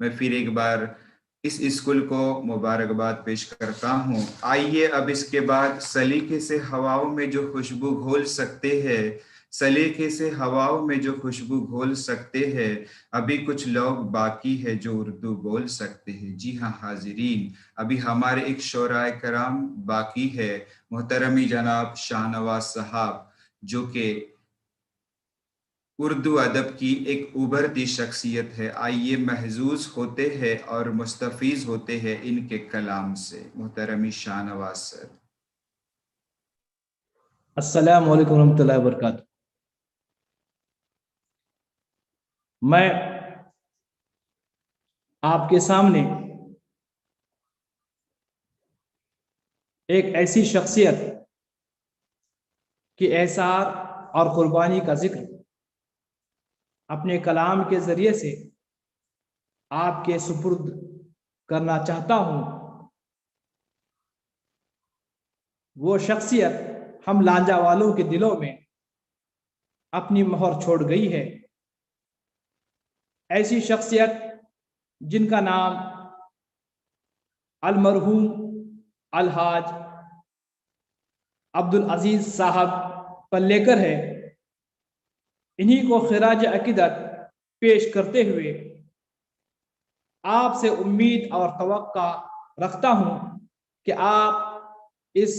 [SPEAKER 7] मैं फिर एक बार इस स्कूल को मुबारकबाद पेश करता हूँ। आइए अब इसके बाद सलीके से हवाओं में जो खुशबू घोल सकते हैं, सलीके से हवाओं में जो खुशबू घोल सकते हैं, अभी कुछ लोग बाकी है जो उर्दू बोल सकते हैं। जी हाँ हाजिरीन, अभी हमारे एक शोराए कराम बाकी है। मोहतरमी जनाब शाहनवाज साहब, जो कि उर्दू अदब की एक उभरती शख्सियत है, आइए महजूज होते हैं और मुस्तफीज होते हैं इनके कलाम से। मोहतरमी शाहनवाज सर।
[SPEAKER 14] अस्सलामु अलैकुम रहमतुल्लाहि व बरकातुहू। मैं आपके सामने एक ऐसी शख्सियत की एहसार और कुर्बानी का जिक्र अपने कलाम के जरिए से आपके सुपुर्द करना चाहता हूं। वो शख्सियत हम लांजा वालों के दिलों में अपनी मोहर छोड़ गई है। ऐसी शख्सियत जिनका नाम अलमरहूम अलहाज अब्दुल अजीज साहब पर लेकर है, इन्हीं को खिराज अकीदत पेश करते हुए आपसे उम्मीद और तवक्का रखता हूं कि आप इस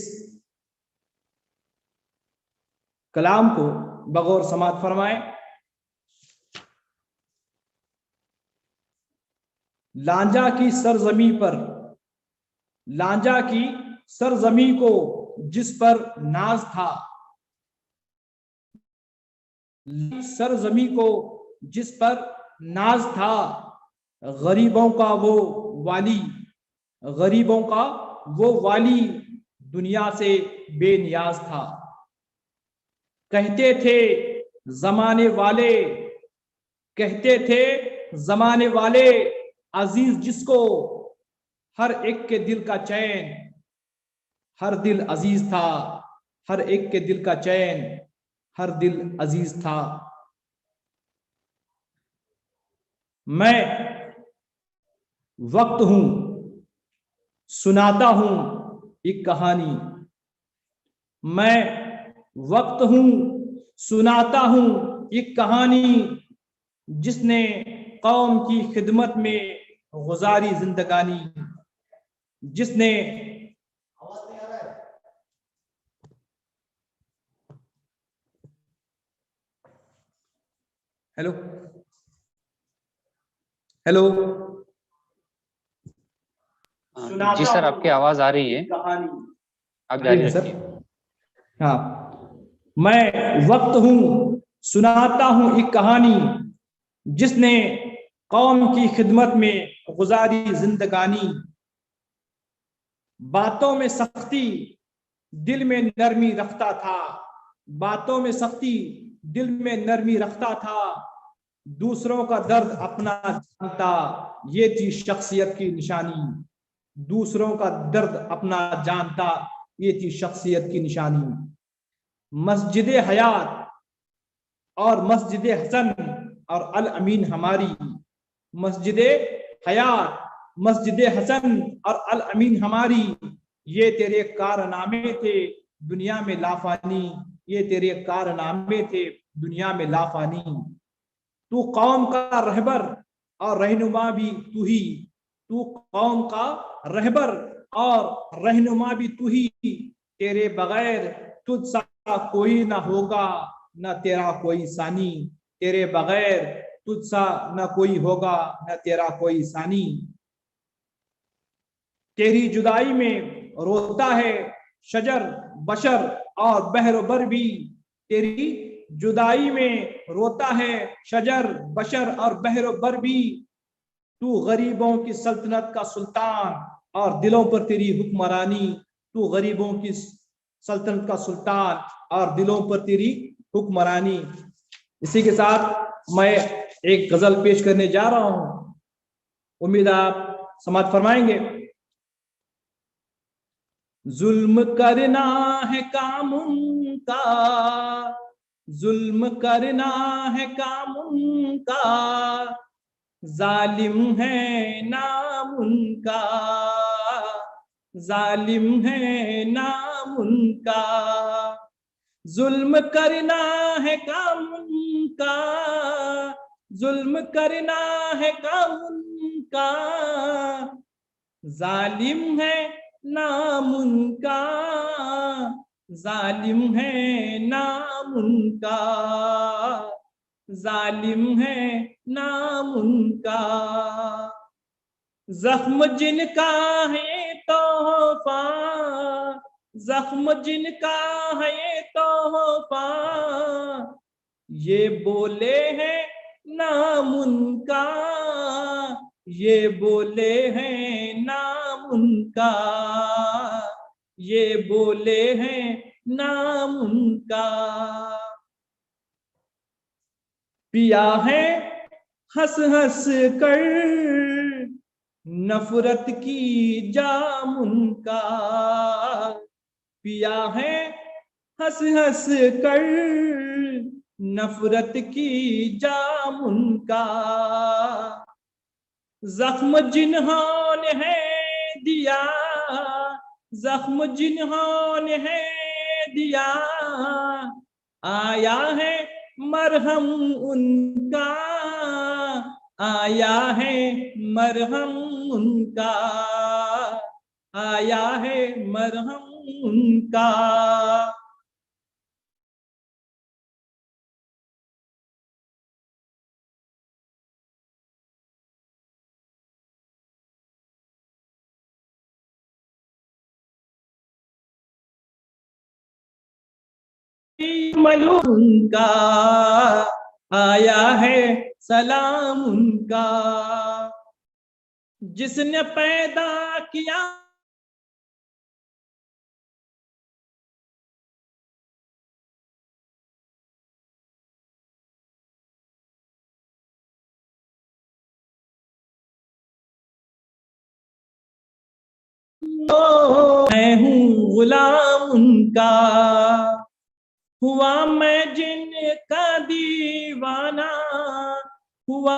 [SPEAKER 14] कलाम को बगौर समात फरमाएं। लांजा की सरजमी पर, लांजा की सरजमी को जिस पर नाज था, सरजमी को जिस पर नाज था, गरीबों का वो वाली, गरीबों का वो वाली दुनिया से बेनियाज था। कहते थे जमाने वाले, कहते थे जमाने वाले, अजीज जिसको हर एक के दिल का चैन, हर दिल अजीज था, हर एक के दिल का चैन, हर दिल अजीज था। मैं वक्त हूं, सुनाता हूं एक कहानी, मैं वक्त हूं, सुनाता हूं एक कहानी, जिसने कौम की खिदमत में गुजारी जिंदगानी, जिसने हेलो हेलो
[SPEAKER 2] जी सर, आपकी आवाज आ रही है, आप जारी रखिए।
[SPEAKER 14] हाँ, मैं वक्त हूं, सुनाता हूं एक कहानी, जिसने कौम की खिदमत में गुजारी जिंदगानी। बातों में सख्ती, दिल में नरमी रखता था, बातों में सख्ती, दिल में नरमी रखता था, दूसरों का दर्द अपना जानता, ये थी शख्सियत की निशानी। दूसरों का दर्द अपना जानता, ये थी शख्सियत की निशानी। मस्जिद हयात और मस्जिद हसन और अल अमीन हमारी, मस्जिद हयात, मस्जिद हसन और अल अमीन हमारी, ये तेरे कारनामे थे दुनिया में लाफानी, ये तेरे कारनामे थे दुनिया में लाफानी। तू कौम का रहबर और रहनुमा भी तू ही, तू कौम का रहबर और रहनुमा भी तू ही, तेरे बगैर तुझसा कोई ना होगा ना तेरा कोई सानी, तेरे बगैर तुझसा ना कोई होगा ना तेरा कोई सानी। तेरी जुदाई में रोता है शजर बशर और बहरोबर भी, तेरी जुदाई में रोता है शजर बशर और बहरोबर भी। तू गरीबों की सल्तनत का सुल्तान और दिलों पर तेरी हुक्मरानी, तू गरीबों की सल्तनत का सुल्तान और दिलों पर तेरी हुक्मरानी। इसी के साथ मैं एक गजल पेश करने जा रहा हूं, उम्मीद आप समाअत फरमाएंगे। जुल्म करना है काम उनका, जुल्म करना है काम उनका, जालिम है नाम उनका, जालिम है नाम उनका। जुल्म करना है काम उनका, जुल्म करना है काम उनका, जालिम है नाम उनका, जालिम है नाम उनका, जालिम है नाम उनका। जख्म जिनका है तोहफा, जख्म जिनका है तोहफा, ये बोले हैं नाम उनका, ये बोले हैं नाम उनका, ये बोले हैं नाम उनका। पिया है हंस हंस कर नफरत की जाम उनका, पिया है हंस हंस कर नफरत की जाम उनका, जख्म जिन्होंने है दिया, जख्म जिन्होंने है दिया, आया है मरहम उनका, आया है मरहम उनका, आया है मरहम उनका। मलूम उनका, आया है सलाम उनका, जिसने पैदा किया मैं हूँ गुलाम उनका, हुआ मैं जिनका दीवाना, हुआ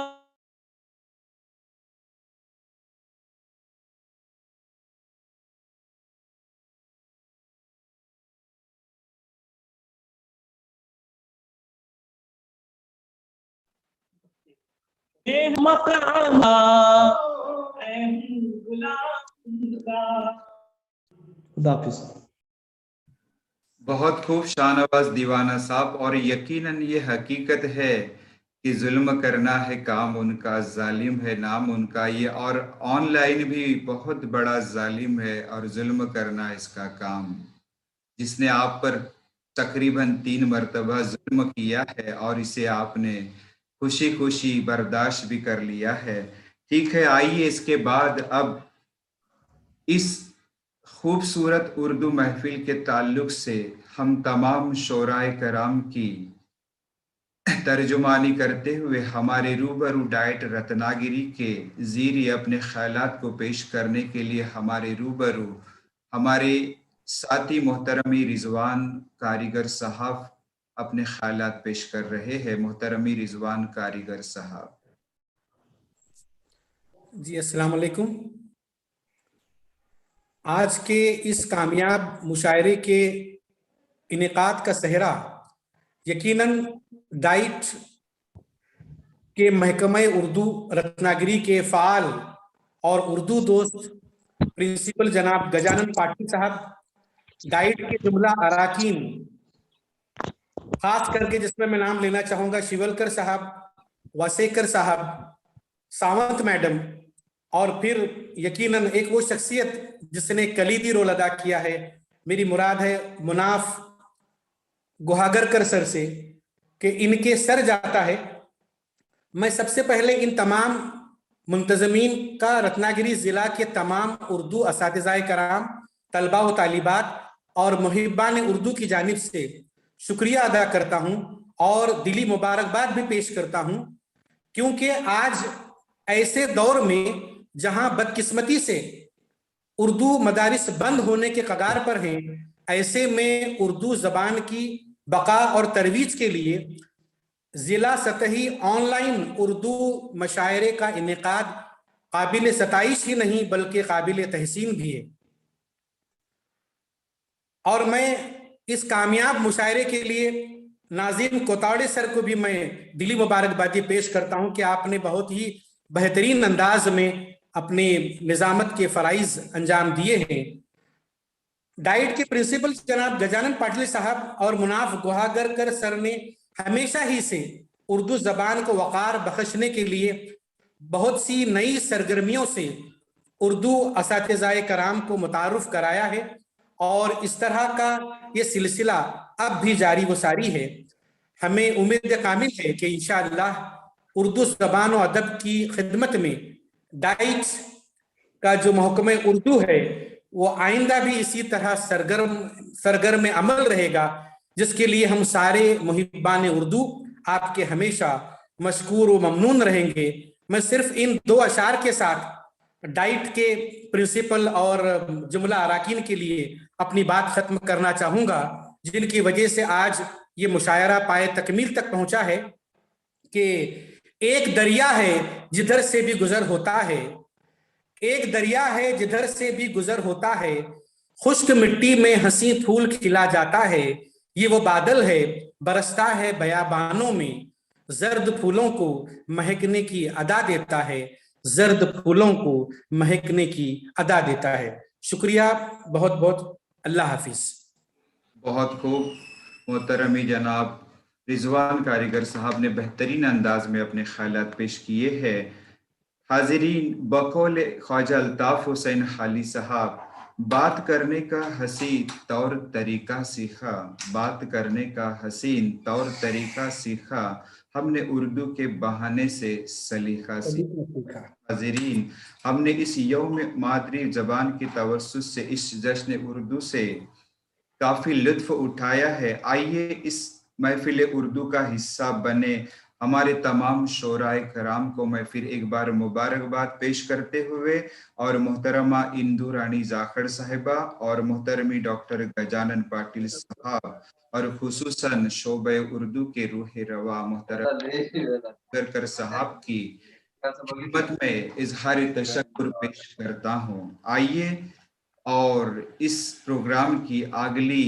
[SPEAKER 14] मकाम, मैं हूँ गुलाम उनका। खुदा हाफिज़।
[SPEAKER 7] बहुत खूब शाहनवाज दीवाना साहब। और यकीनन ये हकीकत है कि जुल्म करना है काम उनका, जालिम है नाम उनका। ये और ऑनलाइन भी बहुत बड़ा जालिम है और जुल्म करना इसका काम। जिसने आप पर तकरीबन 3 मरतबा जुल्म किया है और इसे आपने खुशी खुशी बर्दाश्त भी कर लिया है। ठीक है, आइए इसके बाद अब इस खूबसूरत उर्दू महफिल के ताल्लुक से हम तमाम शोराए कराम की तर्जुमानी करते हुए हमारे रूबरू डाइट रत्नागिरी के ज़ीरी अपने ख्यालात को पेश करने के लिए हमारे रूबरू हमारे साथी मोहतरमी रिजवान कारीगर साहब अपने ख्यालात पेश कर रहे हैं। मोहतरमी रिजवान कारीगर साहब।
[SPEAKER 10] जी अस्सलाम वालेकुम। आज के इस कामयाब मुशायरे के इनेकाद का सहरा यकीनन डाइट के महकमे उर्दू रत्नागिरी के फाल और उर्दू दोस्त प्रिंसिपल जनाब गजानन पाटिल साहब, डाइट के जुमला अराकीन, खास करके जिसमें मैं नाम लेना चाहूंगा शिवलकर साहब, वासेकर साहब, सावंत मैडम, और फिर यकीनन एक वो शख्सियत जिसने कलीदी रोल अदा किया है, मेरी मुराद है मुनाफ गुहागरकर सर से, कि इनके सर जाता है। मैं सबसे पहले इन तमाम मुंतजमीन का रत्नागिरी जिला के तमाम उर्दू असातिज़ाए कराम, तलबा व तालिबात और मुहिब्बान उर्दू की जानिब से शुक्रिया अदा करता हूं और दिली मुबारकबाद भी पेश करता हूं, क्योंकि आज ऐसे दौर में जहां बदकिस्मती से उर्दू मदारिस बंद होने के कगार पर हैं, ऐसे में उर्दू जबान की बका और तरवीज के लिए जिला सतही ऑनलाइन उर्दू मशायरे का इनेकाद काबिल सताइश ही नहीं बल्कि काबिल तहसीन भी है। और मैं इस कामयाब मुशायरे के लिए नाज़िम कोताड़े सर को भी मैं दिली मुबारकबादी पेश करता हूं कि आपने बहुत ही बेहतरीन अंदाज में अपने निजामत के फराइज अंजाम दिए हैं। डाइट के प्रिंसिपल जनाब गजानन पाटिल साहब और मुनाफ गुहागरकर सर ने हमेशा ही से उर्दू जबान को वक़ार बख्शने के लिए बहुत सी नई सरगर्मियों से उर्दू असातिज़ाए कराम को मुतारुफ कराया है और इस तरह का ये सिलसिला अब भी जारी व सारी है। हमें उम्मीद कामिल है कि इंशाअल्लाह उर्दू ज़बान और अदब की खिदमत में डाइट का जो महकमे उर्दू है वो आइंदा भी इसी तरह सरगर्म अमल रहेगा, जिसके लिए हम सारे मुहिब्बान उर्दू आपके हमेशा मशकूर व ममनून रहेंगे। मैं सिर्फ इन 2 अशार के साथ डाइट के प्रिंसिपल और जुमला अराकीन के लिए अपनी बात खत्म करना चाहूंगा जिनकी वजह से आज ये मुशायरा पाए तकमील तक पहुंचा है कि एक दरिया है जिधर से भी गुजर होता है, एक दरिया है जिधर से भी गुजर होता है, खुश्क मिट्टी में हंसी फूल खिला जाता है, ये वो बादल है बरसता है बयाबानों में, जर्द फूलों को महकने की अदा देता है, जर्द फूलों को महकने की अदा देता है। शुक्रिया, बहुत बहुत, अल्लाह हाफिज।
[SPEAKER 7] बहुत खूब मोहतरमी जनाब रिजवान कारीगर साहब ने बेहतरीन अंदाज में अपने ख्यालात पेश किए हैं। हाजिरीन, बकौल ख्वाजा अल्ताफ हुसैन हाली साहब, बात करने का हसीन तौर तरीका सीखा, बात करने का हसीन तौर तरीका सीखा, हमने उर्दू के बहाने से सलीका सीखा। हाजिरीन, हमने इस यौम मादरी जबान की तवस्सुस से इस जश्न उर्दू से काफी लुत्फ उठाया है। आइए इस महफिल उर्दू का हिस्सा बने। हमारे तमाम शोराए कराम को मैं फिर एक बार मुबारकबाद पेश करते हुए और मोहतरमा इंदु रानी जाखड़ साहिबा और मोहतरमी डॉक्टर गजानन पाटिल साहब और खुसूसन शोबे उर्दू के रूह रवा मोहतरम साहब की खिदमत में इजहार तशक्कुर पेश करता हूँ। आइए और इस प्रोग्राम की अगली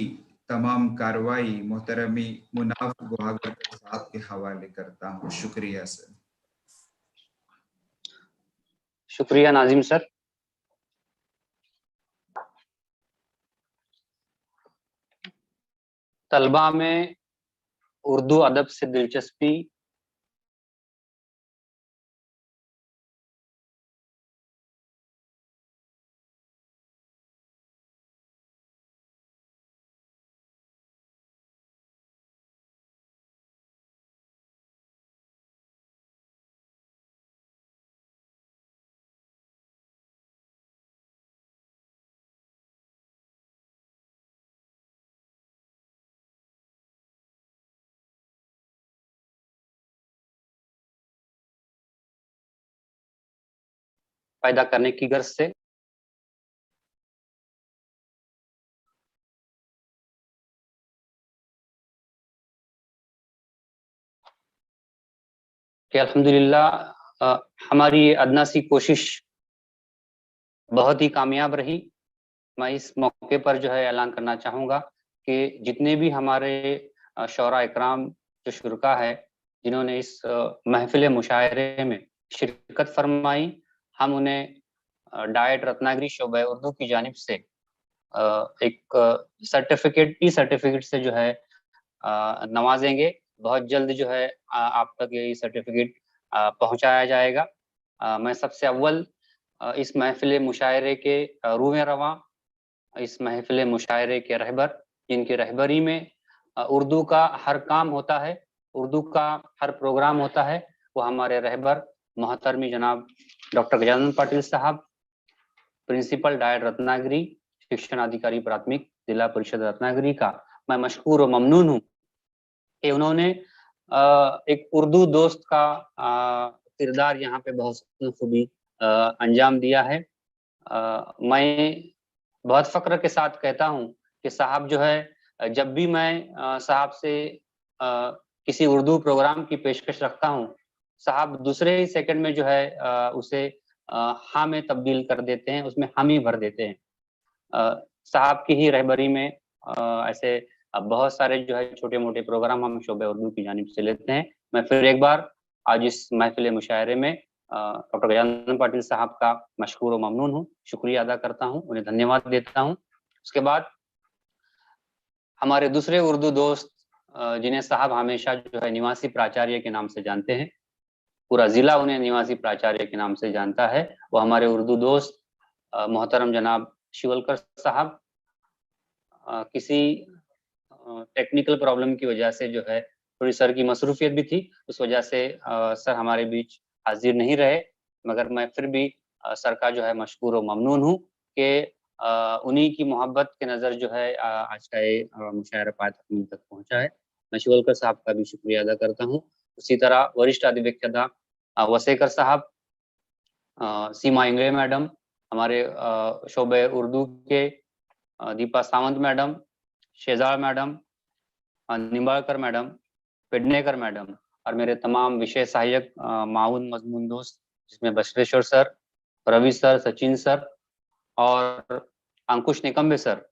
[SPEAKER 7] तमाम कार्रवाई मोहतरमी मुनाफ गुहागर साहब के हवाले करता हूँ। शुक्रिया सर।
[SPEAKER 2] शुक्रिया नाजिम सर। तलबा में उर्दू अदब से दिलचस्पी पैदा करने की गर्ज से कि अल्हम्दुलिल्लाह हमारी ये अदना सी कोशिश बहुत ही कामयाब रही। मैं इस मौके पर जो है ऐलान करना चाहूँगा कि जितने भी हमारे शौरा इकराम जो शुरका है जिन्होंने इस महफिल मुशायरे में शिरकत फरमाई, हम उन्हें डायट रत्नागिरी शोबा उर्दू की जानिब से एक सर्टिफिकेट से जो है नवाजेंगे। बहुत जल्द जो है आप तक ये सर्टिफिकेट पहुंचाया जाएगा। मैं सबसे अव्वल इस महफिल मुशायरे के रूह रवां, इस महफिल मुशायरे के रहबर, जिनकी रहबरी में उर्दू का हर काम होता है, उर्दू का हर प्रोग्राम होता है, वो हमारे रहबर मोहतरमी जनाब डॉक्टर गजानन पाटिल साहब, प्रिंसिपल डायट रत्नागिरी, शिक्षण अधिकारी प्राथमिक जिला परिषद रत्नागिरी का मैं मशकूर और ममनून हूँ कि उन्होंने एक उर्दू दोस्त का किरदार यहाँ पे बहुत खूबी अंजाम दिया है। मैं बहुत फक्र के साथ कहता हूँ कि साहब जो है जब भी मैं साहब से किसी उर्दू प्रोग्राम की पेशकश रखता हूँ, साहब दूसरे ही सेकंड में जो है उसे हाँ में तब्दील कर देते हैं, उसमें हामी भर देते हैं। साहब की ही रहबरी में ऐसे बहुत सारे जो है छोटे मोटे प्रोग्राम हम शोबे उर्दू की जानिब से लेते हैं। मैं फिर एक बार आज इस महफिल मुशायरे में डॉक्टर गजानन पाटिल साहब का मशकूर और ममनून हूँ, शुक्रिया अदा करता हूँ, उन्हें धन्यवाद देता हूँ। उसके बाद हमारे दूसरे उर्दू दोस्त जिन्हें साहब हमेशा जो है निवासी प्राचार्य के नाम से जानते हैं, पूरा जिला उन्हें निवासी प्राचार्य के नाम से जानता है, वो हमारे उर्दू दोस्त मोहतरम जनाब शिवलकर साहब किसी टेक्निकल प्रॉब्लम की वजह से जो है थोड़ी सर की मसरूफियत भी थी, उस वजह से सर हमारे बीच हाजिर नहीं रहे, मगर मैं फिर भी सर का जो है मशकूर और ममनून हूँ कि उन्हीं की मोहब्बत के नज़र जो है आज का ये मुशायरा पाए तक पहुँचा है। मैं शिवलकर साहब का भी शुक्रिया अदा करता हूँ। उसी तरह वरिष्ठ अधिवक्ता वसेकर साहब, सीमा इंगले मैडम, हमारे शोबे उर्दू के Deepa Sawant madam, Shejar madam, Nimbalkar madam, Pednekar madam और मेरे तमाम विषय सहायक माउन मजमून दोस्त, जिसमें Basaveshwar sir, Ravi sir, Sachin sir और अंकुश निकम्बे सर,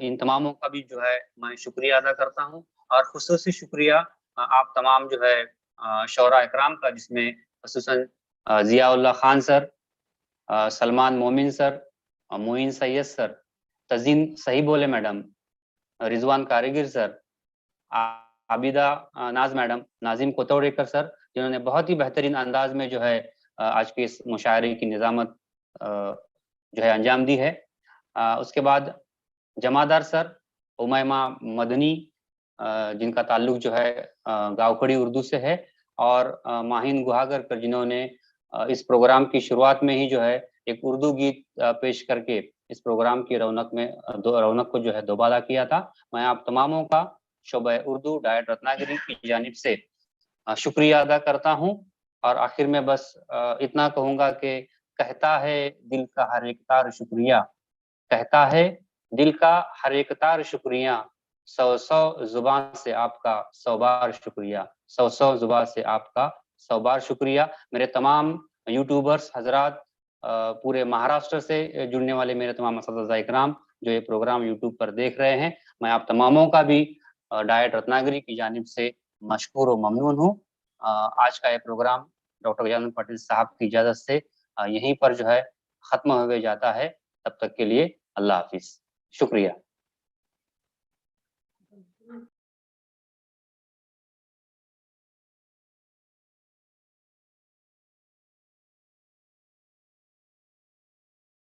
[SPEAKER 2] इन तमामों का भी जो है मैं शुक्रिया अदा करता हूँ। और खुसूसी शुक्रिया आप तमाम जो है शौरा इकराम का, जिसमें खुसूसन जियाउल्लाह खान सर, सलमान मोमिन सर, मोइन सैयद सर, तजीन सही बोले मैडम, रिजवान कारीगिर सर, आबिदा नाज मैडम, नाजिम कोतौड़ेकर सर, जिन्होंने बहुत ही बेहतरीन अंदाज में जो है आज के इस मुशायरे की निजामत जो है अंजाम दी है। उसके बाद जमादार सर, उमैमा मदनी, जिनका ताल्लुक जो है गावखड़ी उर्दू से है, और माहिन गुहागर, जिन्होंने इस प्रोग्राम की शुरुआत में ही जो है एक उर्दू गीत पेश करके इस प्रोग्राम की रौनक को जो है दोबारा किया था। मैं आप तमामों का शोबा उर्दू डायट रत्नागिरी की जानिब से शुक्रिया अदा करता हूं। और आखिर में बस इतना कहूंगा कि कहता है दिल का हर एक तार शुक्रिया, कहता है दिल का हर एक तार शुक्रिया, 100 जुबान से आपका 100 बार शुक्रिया, 100 जुबान से आपका 100 बार शुक्रिया। मेरे तमाम यूट्यूबर्स हजरात, पूरे महाराष्ट्र से जुड़ने वाले मेरे तमाम असतिज़ा इकराम जो ये प्रोग्राम यूट्यूब पर देख रहे हैं, मैं आप तमामों का भी डायट रत्नागिरी की जानिब से मशकूर और ममनून हूँ। आज का ये प्रोग्राम डॉक्टर गजानन पाटिल साहब की इजाजत से यहीं पर जो है खत्म हो जाता है। तब तक के लिए अल्लाह हाफिज, शुक्रिया।